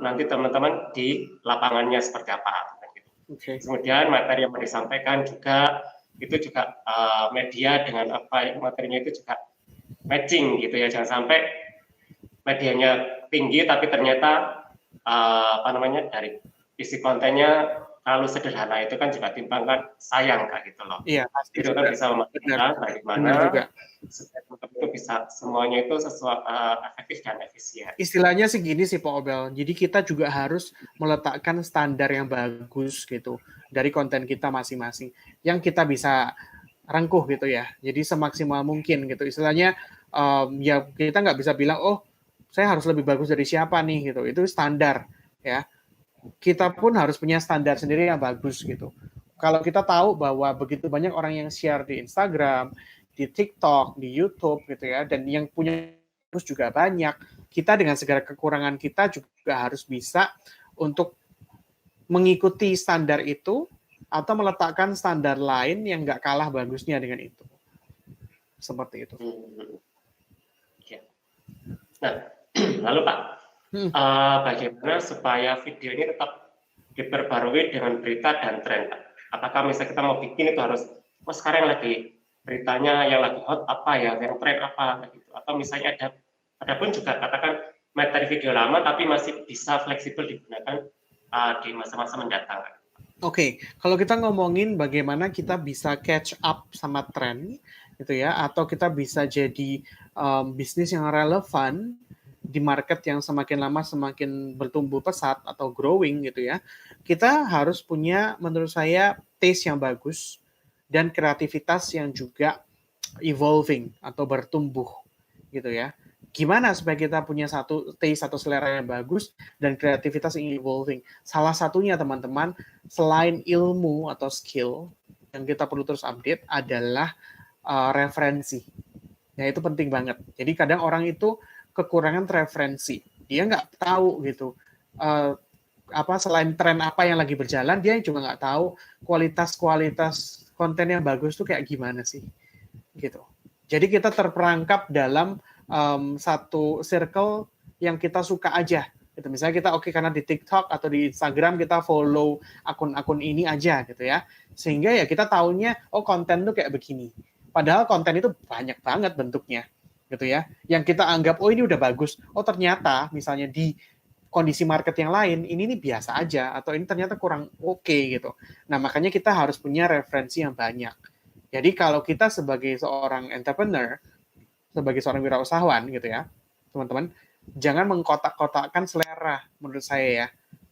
nanti teman-teman di lapangannya seperti apa. Gitu. Okay. Kemudian materi yang mau disampaikan juga, itu juga media dengan apa materinya itu juga matching gitu ya, jangan sampai medianya tinggi tapi ternyata dari isi kontennya terlalu sederhana, itu kan juga timbangkan sayang kan gitu loh. Iya, pasti. Itu kan bisa memastikan bagaimana supaya itu bisa semuanya itu sesuai efektif dan efisien. Istilahnya sih gini sih Pak Obel. Jadi kita juga harus meletakkan standar yang bagus gitu dari konten kita masing-masing yang kita bisa rengkuh gitu ya. Jadi semaksimal mungkin gitu. Istilahnya ya kita nggak bisa bilang oh saya harus lebih bagus dari siapa nih gitu. Itu standar ya. Kita pun harus punya standar sendiri yang bagus gitu. Kalau kita tahu bahwa begitu banyak orang yang share di Instagram, di TikTok, di YouTube gitu ya, dan yang punya terus juga banyak, kita dengan segala kekurangan kita juga harus bisa untuk mengikuti standar itu atau meletakkan standar lain yang nggak kalah bagusnya dengan itu. Seperti itu. Nah, lalu Pak, bagaimana supaya video ini tetap diperbarui dengan berita dan tren, Pak? Apakah misalnya kita mau bikin itu harus, sekarang lagi beritanya yang lagi hot apa ya, yang tren apa gitu. Atau misalnya ada pun juga katakan materi video lama tapi masih bisa fleksibel digunakan di masa-masa mendatang. Oke, kalau kita ngomongin bagaimana kita bisa catch up sama tren, gitu ya, atau kita bisa jadi bisnis yang relevan di market yang semakin lama semakin bertumbuh pesat atau growing, gitu ya, kita harus punya, menurut saya, taste yang bagus dan kreativitas yang juga evolving atau bertumbuh, gitu ya. Gimana supaya kita punya satu taste atau selera yang bagus dan kreativitas yang evolving? Salah satunya, teman-teman, selain ilmu atau skill yang kita perlu terus update adalah referensi. Ya, itu penting banget. Jadi kadang orang itu kekurangan referensi. Dia nggak tahu gitu. Selain tren apa yang lagi berjalan, dia juga nggak tahu kualitas konten yang bagus tuh kayak gimana sih. Gitu. Jadi kita terperangkap dalam satu circle yang kita suka aja. Gitu. Misalnya kita karena di TikTok atau di Instagram kita follow akun-akun ini aja gitu ya. Sehingga ya kita taunya konten tuh kayak begini. Padahal konten itu banyak banget bentuknya gitu ya. Yang kita anggap ini udah bagus. Ternyata misalnya di kondisi market yang lain ini nih biasa aja atau ini ternyata kurang oke gitu. Nah, makanya kita harus punya referensi yang banyak. Jadi kalau kita sebagai seorang entrepreneur, sebagai seorang wirausahawan gitu ya, teman-teman, jangan mengkotak-kotakkan selera menurut saya ya.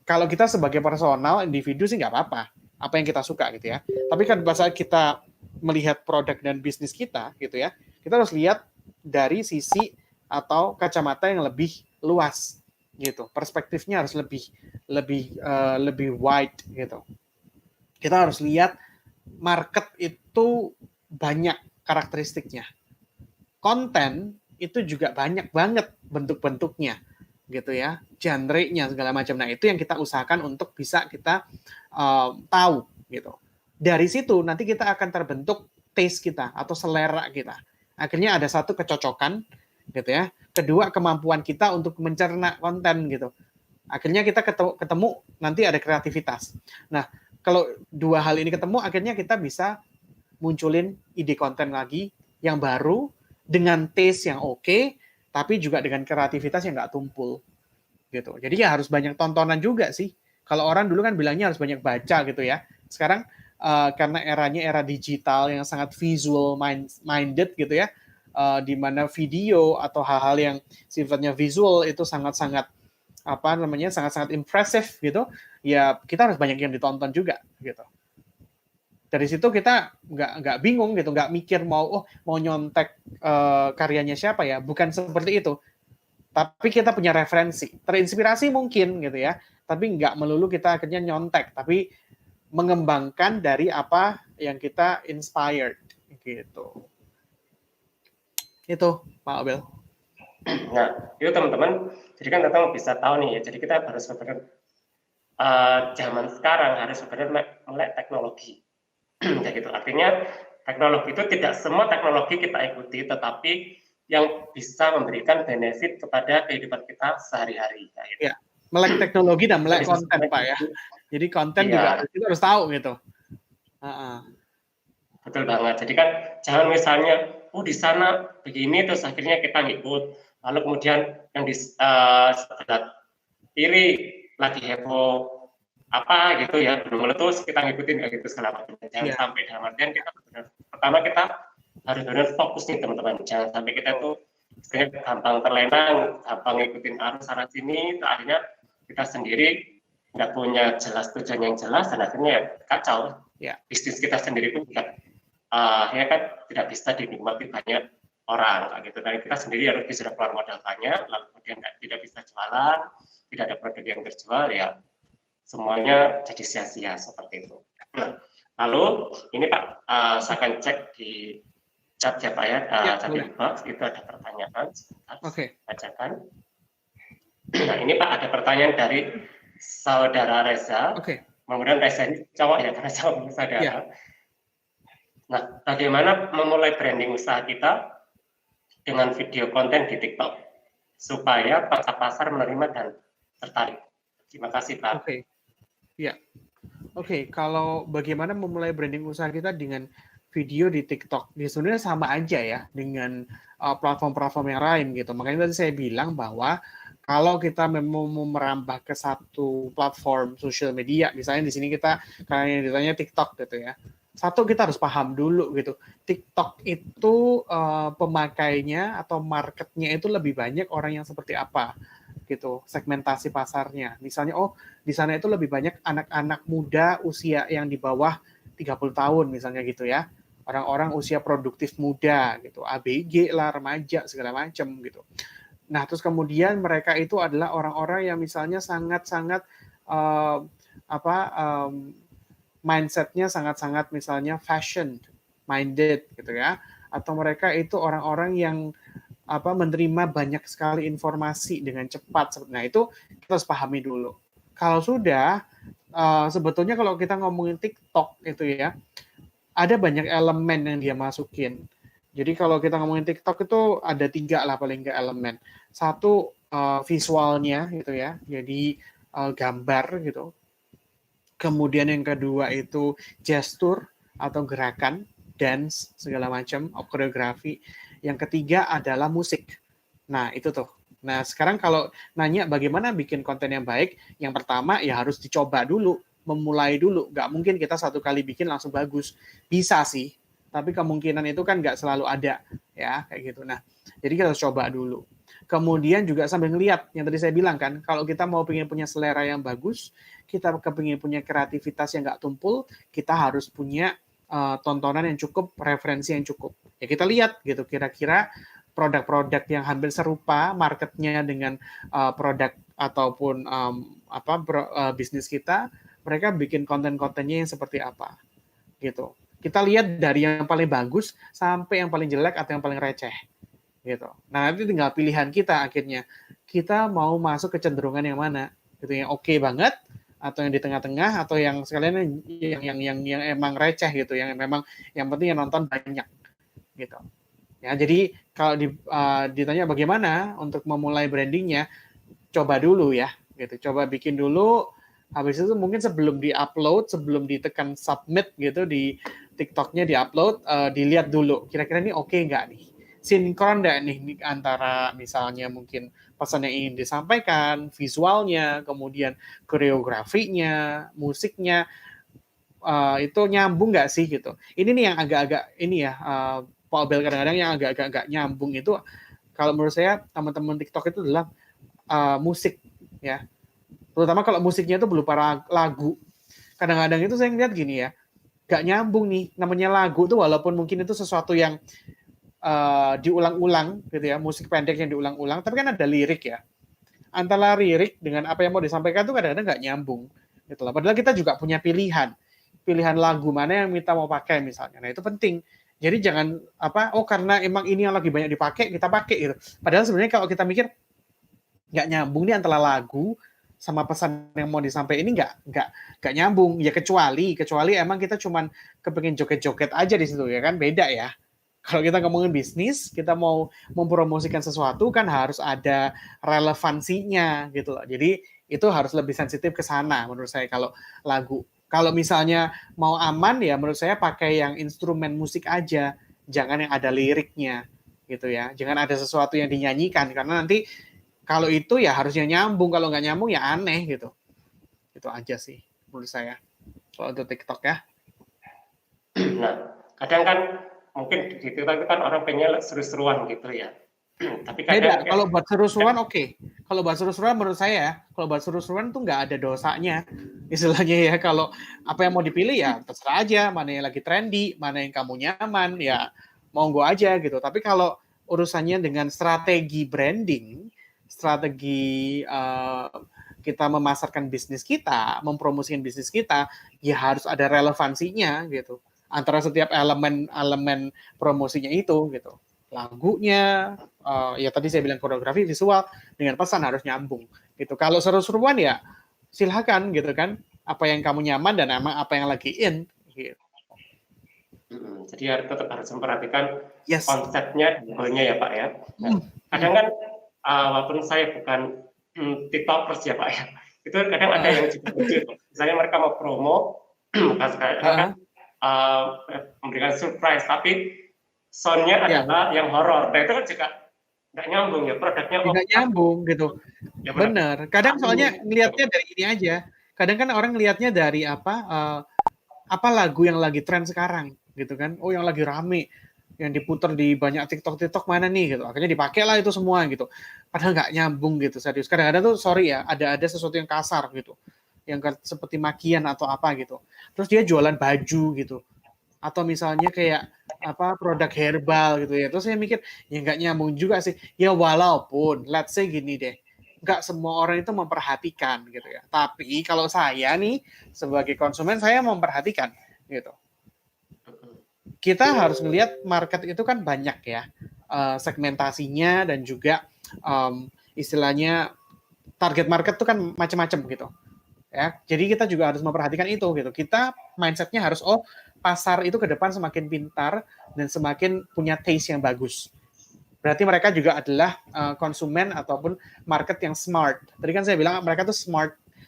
Kalau kita sebagai personal, individu sih nggak apa-apa, apa yang kita suka gitu ya. Tapi kan pada saat kita melihat produk dan bisnis kita gitu ya, kita harus lihat dari sisi atau kacamata yang lebih luas gitu. Perspektifnya harus lebih wide gitu. Kita harus lihat market itu banyak karakteristiknya. Konten itu juga banyak banget bentuk-bentuknya gitu ya, genre-nya segala macam. Nah, itu yang kita usahakan untuk bisa kita tahu gitu. Dari situ nanti kita akan terbentuk taste kita atau selera kita. Akhirnya ada satu kecocokan gitu ya. Kedua, kemampuan kita untuk mencerna konten gitu. Akhirnya kita ketemu nanti ada kreativitas. Nah, kalau dua hal ini ketemu, akhirnya kita bisa munculin ide konten lagi yang baru dengan taste yang oke, tapi juga dengan kreativitas yang nggak tumpul gitu. Jadi ya harus banyak tontonan juga sih. Kalau orang dulu kan bilangnya harus banyak baca gitu ya. Sekarang karena eranya era digital yang sangat visual minded gitu ya, di mana video atau hal-hal yang sifatnya visual itu sangat-sangat sangat-sangat impresif gitu. Ya kita harus banyak yang ditonton juga gitu. Dari situ kita nggak bingung gitu, nggak mikir mau nyontek karyanya siapa ya, bukan seperti itu. Tapi kita punya referensi, terinspirasi mungkin gitu ya, tapi nggak melulu kita akhirnya nyontek, tapi mengembangkan dari apa yang kita inspired gitu. Itu Pak Abel. Nah, itu teman-teman, jadi kan teman-teman bisa tahu nih ya, jadi kita harus sebenarnya zaman sekarang harus sebenarnya melek teknologi. Kayak gitu. Artinya teknologi itu tidak semua teknologi kita ikuti, tetapi yang bisa memberikan benefit kepada kehidupan kita sehari-hari. Gitu. Ya, melek teknologi dan melek konten Pak ya. Jadi konten juga kita harus tahu gitu. Betul banget. Jadi kan jangan misalnya, di sana begini terus akhirnya kita ngikut, lalu kemudian yang di sebelah kiri lagi heboh apa gitu ya, belum meletus kita ngikutin kayak gitu segala macam. Jangan sampai dalam artian kita pertama kita harus benar fokus nih teman-teman. Jangan sampai kita tuh gampang terlena, gampang ngikutin arus sana sini, akhirnya kita sendiri nggak punya jelas tujuan yang jelas dan akhirnya ya kacau. Bisnis kita sendiri pun juga akhirnya kan tidak bisa dinikmati banyak orang gitu. Dan kita sendiri harus bisa keluar modal banyak, lalu kemudian tidak bisa jualan, tidak ada produk yang terjual ya. Semuanya jadi sia-sia seperti itu. Nah, lalu ini Pak, saya akan cek di chat ya Pak ya, chat inbox itu ada pertanyaan. Oke. Bacakan. Nah ini Pak ada pertanyaan dari saudara Reza. Oke. Kemudian Reza ini cowok ya, karena cowok saudara. Nah, bagaimana memulai branding usaha kita dengan video konten di TikTok supaya pasar menerima dan tertarik? Terima kasih Pak. Oke. Ya, oke. Kalau bagaimana memulai branding usaha kita dengan video di TikTok. Dia sebenarnya sama aja ya dengan platform-platform yang lain gitu. Makanya tadi saya bilang bahwa kalau kita memang mau merambah ke satu platform sosial media, misalnya di sini kita kalian ditanya TikTok gitu ya. Satu kita harus paham dulu gitu. TikTok itu pemakainya atau marketnya itu lebih banyak orang yang seperti apa gitu, segmentasi pasarnya. Misalnya di sana itu lebih banyak anak-anak muda usia yang di bawah 30 tahun misalnya gitu ya. Orang-orang usia produktif muda gitu, ABG lah, remaja segala macam gitu. Nah, terus kemudian mereka itu adalah orang-orang yang misalnya sangat-sangat mindsetnya sangat-sangat misalnya fashion minded gitu ya, atau mereka itu orang-orang yang menerima banyak sekali informasi dengan cepat. Nah, itu kita harus pahami dulu. Kalau sudah, sebetulnya kalau kita ngomongin TikTok itu ya, ada banyak elemen yang dia masukin. Jadi kalau kita ngomongin TikTok itu ada 3 lah paling nggak elemen. Satu, visualnya gitu ya, jadi gambar gitu. Kemudian yang kedua itu gestur atau gerakan, dance, segala macam, koreografi. Yang ketiga adalah musik. Nah, itu tuh. Nah, sekarang kalau nanya bagaimana bikin konten yang baik, yang pertama ya harus dicoba dulu, memulai dulu. Nggak mungkin kita satu kali bikin langsung bagus. Bisa sih, tapi kemungkinan itu kan nggak selalu ada. Ya, kayak gitu. Nah, jadi kita harus coba dulu. Kemudian juga sambil ngeliat, yang tadi saya bilang kan, kalau kita mau pengen punya selera yang bagus, kita kepingin punya kreativitas yang nggak tumpul, kita harus punya tontonan yang cukup, referensi yang cukup. Ya kita lihat gitu, kira-kira produk-produk yang hampir serupa marketnya dengan produk ataupun bisnis kita, mereka bikin konten-kontennya yang seperti apa gitu. Kita lihat dari yang paling bagus sampai yang paling jelek atau yang paling receh gitu. Nah, nanti tinggal pilihan kita akhirnya. Kita mau masuk kecenderungan yang mana? Gitu, yang oke banget atau yang di tengah-tengah atau yang sekalian yang emang receh gitu, yang memang yang penting yang nonton banyak gitu. Ya, jadi kalau ditanya bagaimana untuk memulai brandingnya, coba dulu ya, gitu. Coba bikin dulu. Habis itu mungkin sebelum di-upload, sebelum ditekan submit gitu di TikToknya di-upload, dilihat dulu. Kira-kira ini oke nggak nih? Sinkron nggak nih antara misalnya mungkin pesan yang ingin disampaikan, visualnya, kemudian koreografinya, musiknya, itu nyambung nggak sih gitu. Ini nih yang agak-agak ini ya, Pak Obel kadang-kadang yang agak-agak nggak nyambung itu, kalau menurut saya teman-teman TikTok itu adalah musik ya. Terutama kalau musiknya itu berupa lagu. Kadang-kadang itu saya ngeliat gini ya, nggak nyambung nih. Namanya lagu tuh walaupun mungkin itu sesuatu yang diulang-ulang gitu ya, musik pendek yang diulang-ulang, tapi kan ada lirik ya. Antara lirik dengan apa yang mau disampaikan tuh kadang-kadang nggak nyambung. Gitu lah. Padahal kita juga punya pilihan lagu mana yang kita mau pakai misalnya. Nah itu penting. Jadi jangan karena emang ini yang lagi banyak dipakai kita pakai gitu. Padahal sebenarnya kalau kita mikir nggak nyambung nih antara lagu sama pesan yang mau disampaikan ini nggak nyambung ya, kecuali emang kita cuman kepengen joget-joget aja di situ ya kan, beda ya. Kalau kita ngomongin bisnis, kita mau mempromosikan sesuatu kan harus ada relevansinya gitu loh. Jadi itu harus lebih sensitif ke sana menurut saya kalau lagu. Kalau misalnya mau aman ya menurut saya pakai yang instrumen musik aja, jangan yang ada liriknya gitu ya. Jangan ada sesuatu yang dinyanyikan karena nanti kalau itu ya harusnya nyambung, kalau nggak nyambung ya aneh gitu. Itu aja sih menurut saya. Kalau untuk TikTok ya. Nah, kadang kan mungkin di TikTok itu kan orang pengen seru-seruan gitu ya. Tapi kadang beda, kalau buat seru-seruan oke. Kalau buat seru-seruan menurut saya, kalau buat seru-seruan tuh nggak ada dosanya. Istilahnya ya, kalau apa yang mau dipilih ya terserah aja, mana yang lagi trendy, mana yang kamu nyaman, ya monggo aja gitu. Tapi kalau urusannya dengan strategi branding, strategi kita memasarkan bisnis kita, mempromosikan bisnis kita, ya harus ada relevansinya gitu. Antara setiap elemen promosinya itu gitu. Lagunya, ya tadi saya bilang koreografi, visual, dengan pesan harus nyambung gitu. Kalau seru-seruan ya silakan gitu kan, apa yang kamu nyaman dan emang apa yang lagi in gitu. Jadi tetap harus memperhatikan konsepnya, goalnya ya Pak ya. Nah, kadang kan walaupun saya bukan TikTokers ya Pak ya, itu kadang ada yang juga lucu. Misalnya mereka mau promo, kan memberikan surprise, tapi sound-nya adalah yang horor. Nah itu kan juga nggak nyambung ya, produknya Tidak nyambung gitu. ya benar. Bener. Kadang soalnya ngelihatnya dari ini aja. Kadang kan orang ngelihatnya dari apa lagu yang lagi tren sekarang gitu kan. Oh yang lagi rame, yang diputar di banyak TikTok mana nih gitu. Akhirnya dipakai lah itu semua gitu. Padahal nggak nyambung gitu, serius. Kadang-kadang tuh sorry ya, ada sesuatu yang kasar gitu. Yang seperti makian atau apa gitu. Terus dia jualan baju gitu. Atau misalnya kayak produk herbal gitu ya. Terus saya mikir ya nggak nyambung juga sih. Ya walaupun let's say gini deh, nggak semua orang itu memperhatikan gitu ya. Tapi kalau saya nih sebagai konsumen saya memperhatikan gitu. Kita harus ngelihat market itu kan banyak ya segmentasinya dan juga istilahnya target market itu kan macam-macam gitu. Ya, jadi kita juga harus memperhatikan itu gitu. Kita mindsetnya harus pasar itu ke depan semakin pintar dan semakin punya taste yang bagus. Berarti mereka juga adalah konsumen ataupun market yang smart. Tadi kan saya bilang mereka tuh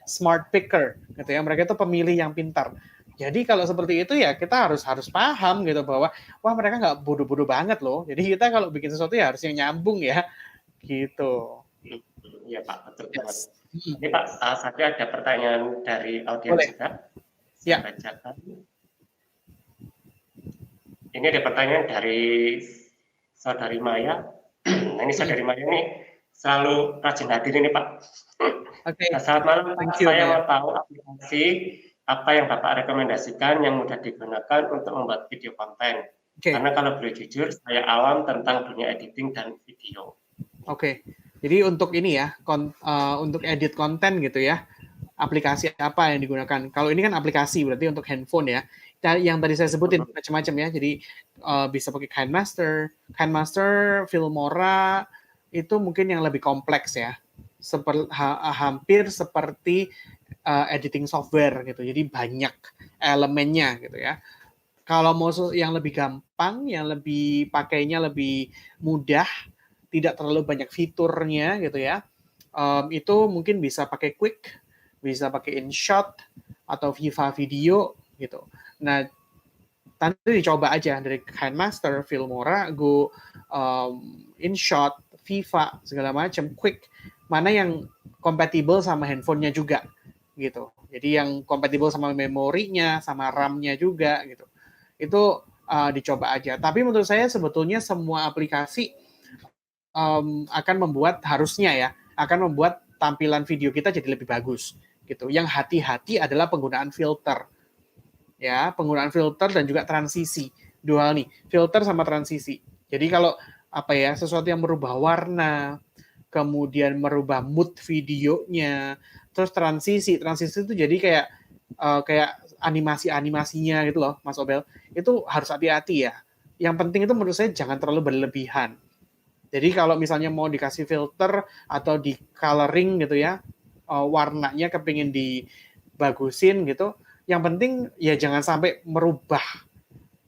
smart picker gitu ya. Mereka itu pemilih yang pintar. Jadi kalau seperti itu ya kita harus paham gitu bahwa wah mereka nggak bodoh-bodoh banget loh. Jadi kita kalau bikin sesuatu ya harus yang nyambung ya gitu. Iya Pak, betul banget. Ini Pak, saya ada pertanyaan dari audiens juga. Saya bacakan. Ini ada pertanyaan dari Saudari Maya. Nah ini Saudari Maya ini selalu rajin hadir ini Pak. Okay. Selamat malam Pak, saya mau tahu aplikasi apa yang Bapak rekomendasikan yang mudah digunakan untuk membuat video konten. Karena kalau boleh jujur, saya awam tentang dunia editing dan video. Oke. Jadi untuk ini ya, untuk edit konten gitu ya, aplikasi apa yang digunakan? Kalau ini kan aplikasi, berarti untuk handphone ya. Yang tadi saya sebutin macam-macam ya. Jadi bisa pakai KineMaster, Filmora, itu mungkin yang lebih kompleks ya. Hampir seperti editing software gitu. Jadi banyak elemennya gitu ya. Kalau mau yang lebih gampang, yang lebih pakainya lebih mudah, tidak terlalu banyak fiturnya gitu ya, itu mungkin bisa pakai Quick, bisa pakai InShot atau Viva Video gitu. Nah, nanti dicoba aja dari KineMaster, Filmora, Go, InShot, Viva, segala macam, Quick, mana yang kompatibel sama handphonenya juga gitu. Jadi yang kompatibel sama memorinya, sama RAM-nya juga gitu. Itu dicoba aja. Tapi menurut saya sebetulnya semua aplikasi akan membuat tampilan video kita jadi lebih bagus gitu. Yang hati-hati adalah penggunaan filter. Ya, penggunaan filter dan juga transisi. Dua hal nih, filter sama transisi. Jadi kalau sesuatu yang merubah warna, kemudian merubah mood videonya, terus transisi itu jadi kayak animasinya gitu loh, Mas Obel. Itu harus hati-hati ya. Yang penting itu menurut saya jangan terlalu berlebihan. Jadi kalau misalnya mau dikasih filter atau di coloring gitu ya, warnanya kepingin dibagusin gitu, yang penting ya jangan sampai merubah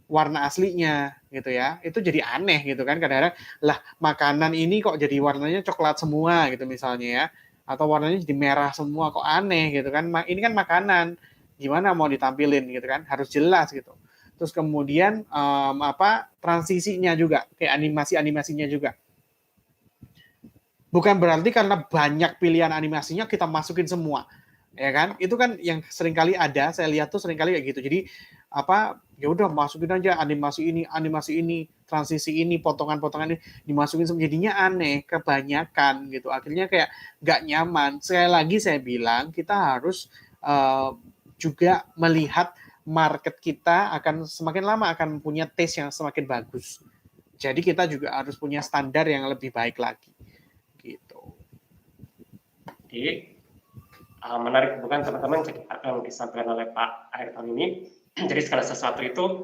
warna aslinya gitu ya. Itu jadi aneh gitu kan, kadang-kadang lah makanan ini kok jadi warnanya coklat semua gitu misalnya ya, atau warnanya jadi merah semua, kok aneh gitu kan. Ini kan makanan, gimana mau ditampilin gitu kan, harus jelas gitu. Terus kemudian transisinya juga, kayak animasinya juga. Bukan berarti karena banyak pilihan animasinya kita masukin semua, ya kan? Itu kan yang seringkali ada, saya lihat tuh seringkali kayak gitu. Jadi ya udah masukin aja animasi ini, transisi ini, potongan-potongan ini dimasukin semua, jadinya aneh, kebanyakan gitu. Akhirnya kayak nggak nyaman. Sekali lagi saya bilang kita harus juga melihat market kita akan semakin lama akan punya taste yang semakin bagus. Jadi kita juga harus punya standar yang lebih baik lagi. Gitu. Jadi menarik bukan teman-teman, jadi apa yang disampaikan oleh Pak Ayrton ini, jadi segala sesuatu itu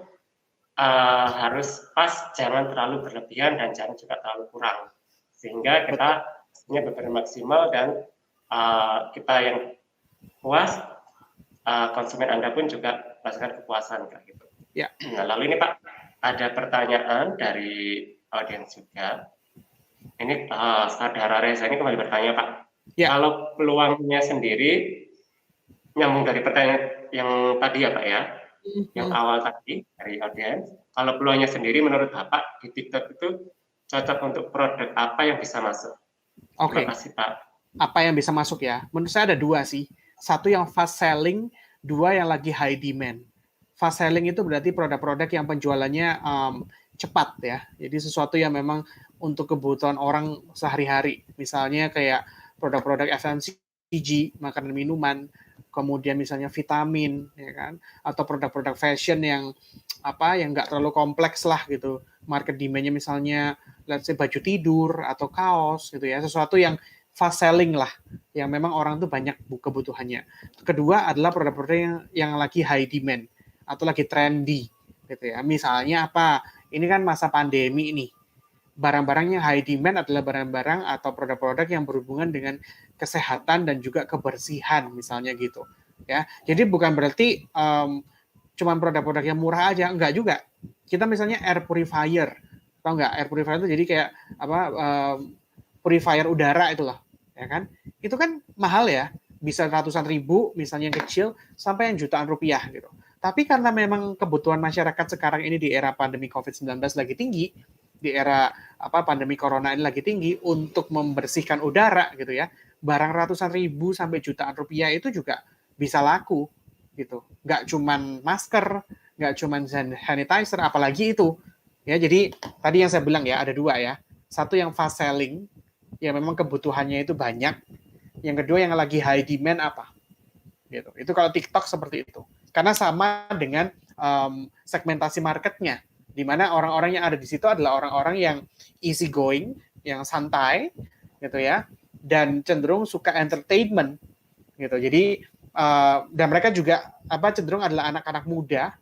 harus pas, jangan terlalu berlebihan dan jangan juga terlalu kurang, sehingga kita benar-benar maksimal dan kita yang puas, konsumen Anda pun juga merasakan kepuasan kayak gitu. Ya. Nah, lalu ini Pak, ada pertanyaan dari audiens juga. Ini Saudara Reza ini kembali bertanya Pak, kalau peluangnya sendiri nyambung dari pertanyaan yang tadi ya Pak ya, yang Mhm. awal tadi dari audiens. Kalau peluangnya sendiri menurut Bapak di TikTok itu cocok untuk produk apa yang bisa masuk? Terima Oke, kasih Pak. apa yang bisa masuk ya? Menurut saya ada dua sih. Satu yang fast selling, dua yang lagi high demand. Fast selling itu berarti produk-produk yang penjualannya cepat ya. Jadi sesuatu yang memang untuk kebutuhan orang sehari-hari. Misalnya kayak produk-produk FMCG, makanan minuman, kemudian misalnya vitamin, ya kan? Atau produk-produk fashion yang yang nggak terlalu kompleks lah gitu. Market demand-nya misalnya, let's say baju tidur atau kaos gitu ya. Sesuatu yang fast selling lah, yang memang orang tuh banyak kebutuhannya. Kedua adalah produk-produk yang lagi high demand atau lagi trendy gitu ya. Misalnya apa? Ini kan masa pandemi nih. Barang-barang yang high demand adalah barang-barang atau produk-produk yang berhubungan dengan kesehatan dan juga kebersihan misalnya gitu. Ya. Jadi bukan berarti cuman produk-produk yang murah aja, enggak juga. Kita misalnya air purifier. Tahu nggak? Air purifier itu jadi kayak purifier udara itu loh, ya kan? Itu kan mahal ya, bisa ratusan ribu, misalnya yang kecil, sampai yang jutaan rupiah gitu. Tapi karena memang kebutuhan masyarakat sekarang ini di era pandemi COVID-19 lagi tinggi, di era pandemi corona ini lagi tinggi, untuk membersihkan udara gitu ya, barang ratusan ribu sampai jutaan rupiah itu juga bisa laku gitu. Nggak cuman masker, nggak cuman sanitizer, apalagi itu. Ya, jadi tadi yang saya bilang ya ada dua ya. Satu yang fast selling, ya memang kebutuhannya itu banyak. Yang kedua yang lagi high demand apa? Gitu. Itu kalau TikTok seperti itu. Karena sama dengan segmentasi marketnya, di mana orang-orang yang ada di situ adalah orang-orang yang easy going, yang santai, gitu ya, dan cenderung suka entertainment, gitu. Jadi dan mereka juga cenderung adalah anak-anak muda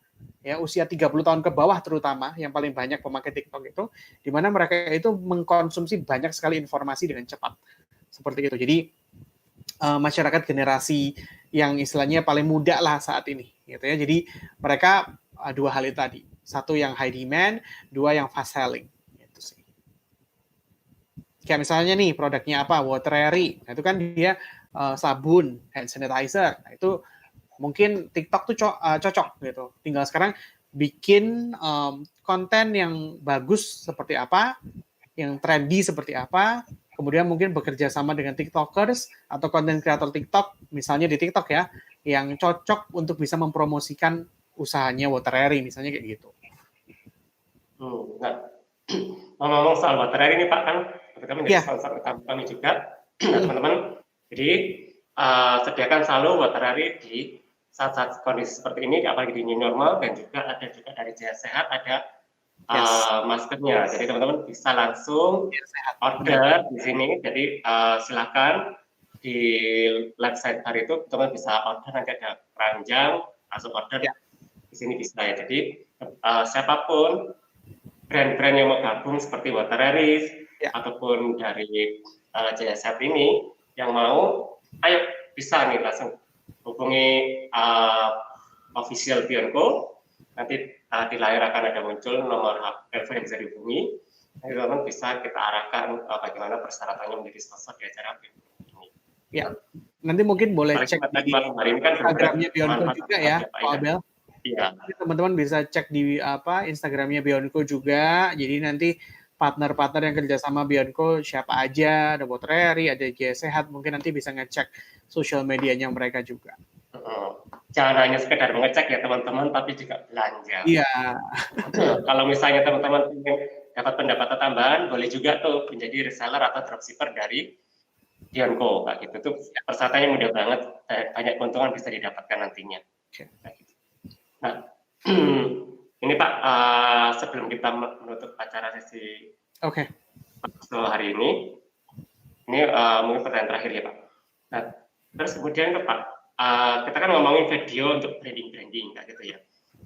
ya usia 30 tahun ke bawah terutama yang paling banyak pemakai TikTok itu di mana mereka itu mengkonsumsi banyak sekali informasi dengan cepat seperti itu. Jadi masyarakat generasi yang istilahnya paling muda lah saat ini gitu ya. Jadi mereka dua hal itu tadi. Satu yang high demand, dua yang fast selling. Gitu sih. Kayak misalnya nih produknya apa? Waterary. Nah, itu kan dia sabun, hand sanitizer. Nah, itu mungkin TikTok tuh cocok gitu. Tinggal sekarang bikin konten yang bagus seperti apa, yang trendy seperti apa, kemudian mungkin bekerja sama dengan TikTokers atau konten kreator TikTok, misalnya di TikTok ya, yang cocok untuk bisa mempromosikan usahanya Waterary, misalnya kayak gitu. Nah, ngomong-ngomong soal baterai ini Pak, kan kita menjadi Ya, sponsor utama kami juga. Nah teman-teman, jadi sediakan selalu baterai di saat-saat kondisi seperti ini, apalagi di new normal, dan juga ada juga dari Jaya Sehat ada yes. maskernya. Jadi teman-teman bisa langsung Ya, sehat. Benar. order di sini. Jadi silakan di website hari itu teman-teman bisa order, nanti ada keranjang, langsung order Ya, di sini bisa ya. Jadi siapapun brand-brand yang mau gabung seperti Waterary ya. ataupun dari Jaya Sehat ini yang mau, ayo bisa nih langsung hubungi official Bionco. Nanti di layar akan ada muncul nomor telepon yang bisa dihubungi. Nanti teman-teman bisa kita arahkan bagaimana persyaratannya menjadi sponsor di acara Bionco ini. Ya. Nanti mungkin boleh Paling cek tadi di malam hari ini kan Instagramnya benar-benar Bionco manfaat juga ya, Pak Pak ya. Abel. Iya. Nanti teman-teman bisa cek di Instagramnya Bionco juga. Jadi nanti partner-partner yang kerjasama Bionco siapa aja, ada Waterary, ada Jaya Sehat, mungkin nanti bisa ngecek sosial medianya mereka juga. Jangan hanya sekedar mengecek ya teman-teman, tapi juga belanja. Iya. Kalau misalnya teman-teman ingin dapat pendapatan tambahan, boleh juga tuh menjadi reseller atau dropshipper dari Bionco, kayak gitu. Tuh persyaratannya mudah banget, banyak keuntungan bisa didapatkan nantinya. Nah, ini Pak, sebelum kita menutup acara sesi hari ini mungkin pertanyaan terakhir ya Pak. Nah, terus kemudian Pak, kita kan ngomongin video untuk branding kayak gitu ya.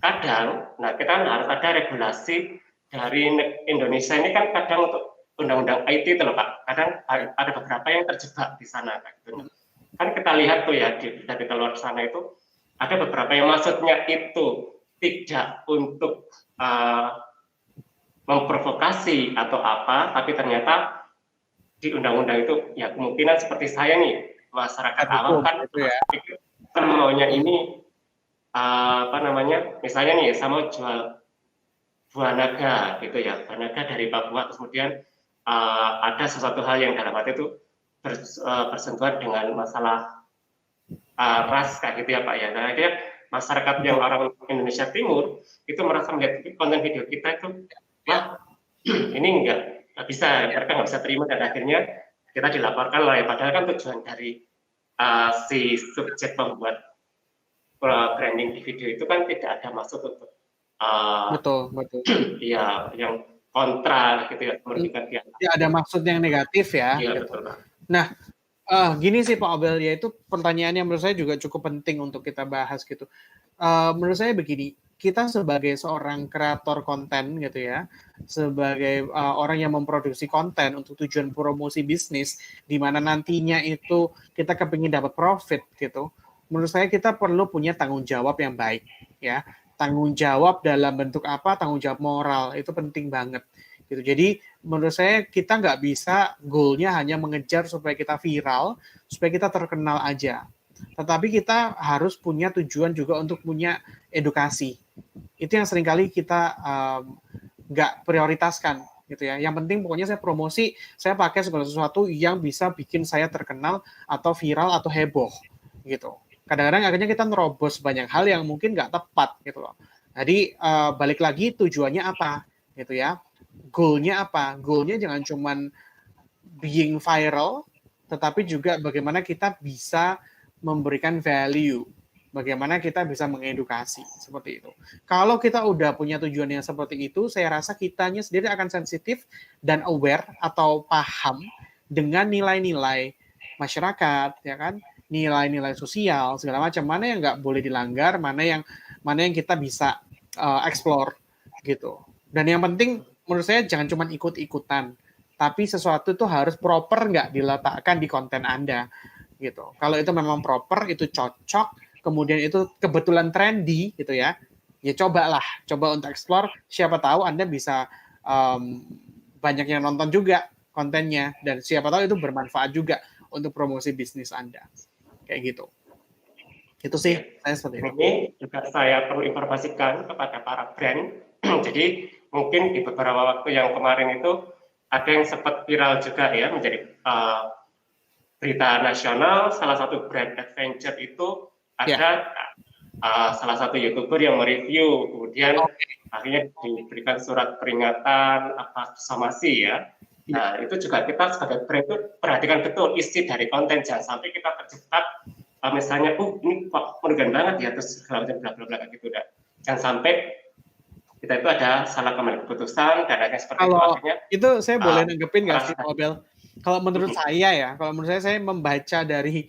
Kadang, nah kita harus ada regulasi dari Indonesia ini kan kadang untuk undang-undang IT itu loh Pak. Kadang ada beberapa yang terjebak di sana kayak gitu. Kan kita lihat tuh ya dari luar sana itu ada beberapa yang maksudnya itu tidak untuk memprovokasi atau apa, tapi ternyata di undang-undang itu ya kemungkinan seperti saya nih masyarakat awam kan Itu ya. maunya ini apa namanya, misalnya nih saya mau jual buah naga gitu ya, buah naga dari Papua, kemudian ada sesuatu hal yang dalam arti itu bersentuhan dengan masalah ras kayak gitu ya Pak ya. Nah akhirnya masyarakat yang orang Indonesia Timur itu merasa melihat konten video kita itu, wah ini nggak bisa, mereka nggak bisa terima, dan akhirnya kita dilaporkan lah ya, padahal kan tujuan dari si subjek pembuat branding di video itu kan tidak ada maksud untuk Betul, betul. ya yang kontra gitu ya, merugikan pihak. Ya, ada maksud yang negatif ya. Iya Gitu. betul Pak. Nah, gini sih Pak Abel, yaitu pertanyaan yang menurut saya juga cukup penting untuk kita bahas gitu. Menurut saya begini, kita sebagai seorang kreator konten gitu ya, sebagai orang yang memproduksi konten untuk tujuan promosi bisnis, di mana nantinya itu kita kepingin dapat profit gitu, menurut saya kita perlu punya tanggung jawab yang baik ya. Tanggung jawab dalam bentuk apa? Tanggung jawab moral, itu penting banget gitu. Jadi menurut saya kita nggak bisa goalnya hanya mengejar supaya kita viral, supaya kita terkenal aja. Tetapi kita harus punya tujuan juga untuk punya edukasi. Itu yang seringkali kita nggak prioritaskan gitu ya. Yang penting pokoknya saya promosi, saya pakai segala sesuatu yang bisa bikin saya terkenal atau viral atau heboh gitu. Kadang-kadang akhirnya kita nerobos banyak hal yang mungkin nggak tepat gitu loh. Jadi balik lagi tujuannya apa gitu ya. Goalnya apa? Goalnya jangan cuman being viral, tetapi juga bagaimana kita bisa memberikan value, bagaimana kita bisa mengedukasi, seperti itu. Kalau kita udah punya tujuan yang seperti itu, saya rasa kitanya sendiri akan sensitif dan aware atau paham dengan nilai-nilai masyarakat, ya kan? Nilai-nilai sosial, segala macam. Mana yang nggak boleh dilanggar, mana yang kita bisa explore, gitu. Dan yang penting, menurut saya jangan cuma ikut-ikutan, tapi sesuatu itu harus proper nggak diletakkan di konten Anda gitu. Kalau itu memang proper, itu cocok, kemudian itu kebetulan trendy gitu ya, ya coba untuk explore, siapa tahu Anda bisa banyak yang nonton juga kontennya, dan siapa tahu itu bermanfaat juga untuk promosi bisnis Anda. Kayak gitu. Itu sih, saya seperti itu. Ini juga saya perlu informasikan kepada para brand, jadi mungkin di beberapa waktu yang kemarin itu ada yang sempat viral juga ya, menjadi berita nasional, salah satu brand adventure itu ada salah satu YouTuber yang mereview, kemudian akhirnya diberikan surat peringatan apa somasi ya. Nah, itu juga kita sebagai brand itu perhatikan betul isi dari konten, jangan sampai kita terjebak misalnya, ini kok merugikan banget ya, terus segala macam bla bla bla gitu. Jangan sampai kita itu ada salah pengambilan keputusan dan akhirnya seperti itu akhirnya. Itu saya boleh nanggepin nggak sih, Abel? Kalau menurut saya membaca dari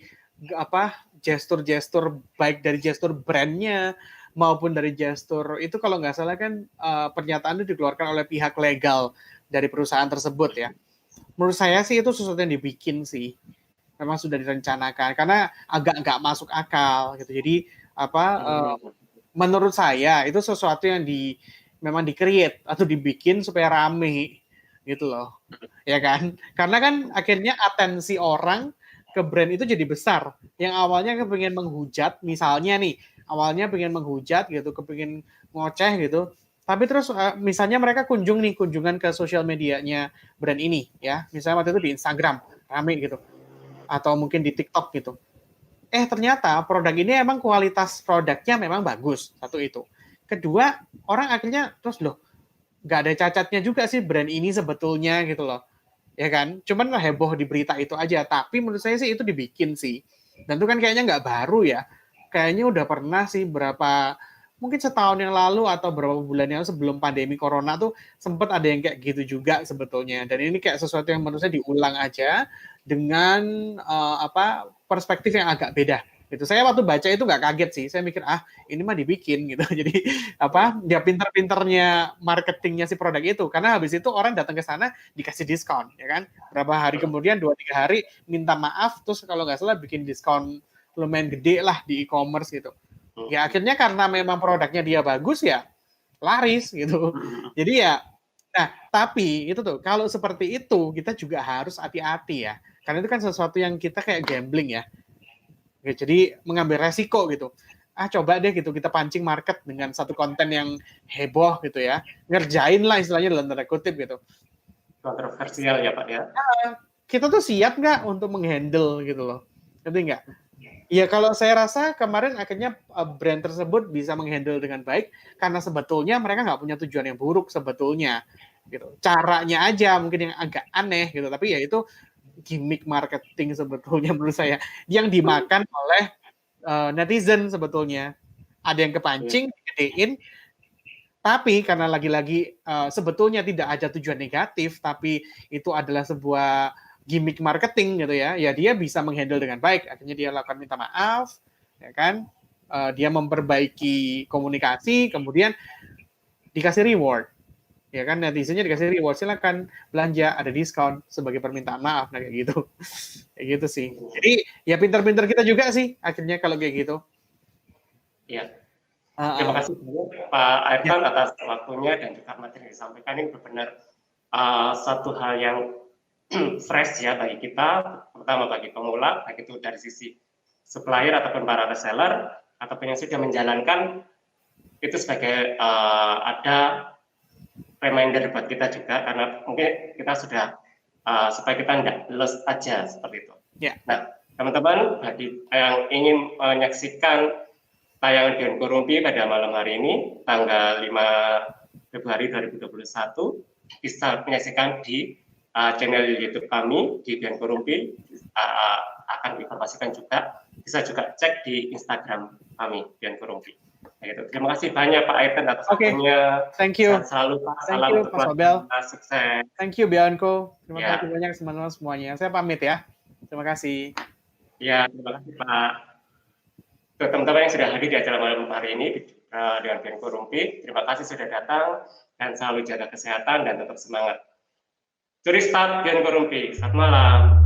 gestur-gestur, baik dari gestur brandnya maupun dari gestur itu, kalau nggak salah kan pernyataan itu dikeluarkan oleh pihak legal dari perusahaan tersebut ya. Menurut saya sih itu sesuatu yang dibikin sih, memang sudah direncanakan, karena agak nggak masuk akal gitu. Jadi menurut saya itu sesuatu yang memang di-create atau dibikin supaya rame gitu loh, ya kan? Karena kan akhirnya atensi orang ke brand itu jadi besar. Yang awalnya kepingin menghujat, misalnya nih, awalnya pengen menghujat gitu, kepingin ngoceh gitu, tapi terus misalnya mereka kunjungan ke sosial medianya brand ini, ya, misalnya waktu itu di Instagram, rame gitu, atau mungkin di TikTok gitu. Ternyata produk ini emang kualitas produknya memang bagus, satu itu. Kedua, orang akhirnya terus loh, nggak ada cacatnya juga sih brand ini sebetulnya gitu loh, ya kan? Cuman heboh di berita itu aja. Tapi menurut saya sih itu dibikin sih, dan itu kan kayaknya nggak baru ya, kayaknya udah pernah sih mungkin setahun yang lalu atau berapa bulan yang lalu sebelum pandemi corona tuh sempat ada yang kayak gitu juga sebetulnya. Dan ini kayak sesuatu yang menurut saya diulang aja dengan perspektif yang agak beda. Itu saya waktu baca itu nggak kaget sih, saya mikir ini mah dibikin gitu. Jadi dia pinter-pinternya marketingnya si produk itu, karena habis itu orang datang ke sana dikasih diskon, ya kan? Berapa hari kemudian 2-3 hari minta maaf, terus kalau nggak salah bikin diskon lumayan gede lah di e-commerce gitu. Ya akhirnya karena memang produknya dia bagus ya laris gitu. Jadi ya, nah tapi itu tuh kalau seperti itu kita juga harus hati-hati ya, karena itu kan sesuatu yang kita kayak gambling ya. Jadi mengambil resiko gitu. coba deh gitu kita pancing market dengan satu konten yang heboh gitu ya, ngerjain lah istilahnya dalam tanda kutip gitu. Kontroversial ya Pak ya. Kita tuh siap nggak untuk menghandle gitu loh, ngerti nggak? Ya kalau saya rasa kemarin akhirnya brand tersebut bisa menghandle dengan baik karena sebetulnya mereka nggak punya tujuan yang buruk sebetulnya gitu. Caranya aja mungkin yang agak aneh gitu, tapi ya itu gimmick marketing sebetulnya menurut saya yang dimakan oleh netizen sebetulnya. Ada yang kepancing, digedein, tapi karena lagi-lagi sebetulnya tidak ada tujuan negatif, tapi itu adalah sebuah gimmick marketing gitu ya, ya dia bisa menghandle dengan baik. Akhirnya dia lakukan minta maaf, ya kan? Dia memperbaiki komunikasi, kemudian dikasih reward, ya kan? Netizennya dikasih reward, silakan belanja, ada diskon sebagai permintaan maaf, nah kayak gitu, kayak gitu sih. Jadi ya pinter-pinter kita juga sih akhirnya kalau kayak gitu. Iya. Terima kasih banyak Pak Ayrton atas waktunya dan juga materi yang disampaikan. Ini benar-benar satu hal yang fresh ya bagi kita, terutama bagi pemula, baik itu dari sisi supplier ataupun para reseller, ataupun yang sudah menjalankan, itu sebagai ada reminder buat kita juga, karena mungkin kita sudah, supaya kita tidak lost aja, seperti itu. Yeah. Nah, teman-teman, bagi yang ingin menyaksikan tayangan Beyond Korumpi pada malam hari ini, tanggal 5 Februari 2021, bisa menyaksikan di channel YouTube kami di Beyond Korumpi, akan diinformasikan juga, bisa juga cek di Instagram kami Beyond Korumpi. Gitu. Terima kasih banyak Pak Ayrton atas waktunya. Thank you. Selalu Pak. Thank you Mas Obel. Sukses. Thank you Bianco. Terima kasih banyak teman-teman semuanya. Saya pamit ya. Terima kasih. Ya, terima kasih Pak. Untuk teman-teman yang sudah hadir di acara malam hari ini dengan Beyond Korumpi, terima kasih sudah datang dan selalu jaga kesehatan dan tetap semangat. Curi start Beyond Korumpi. Selamat malam.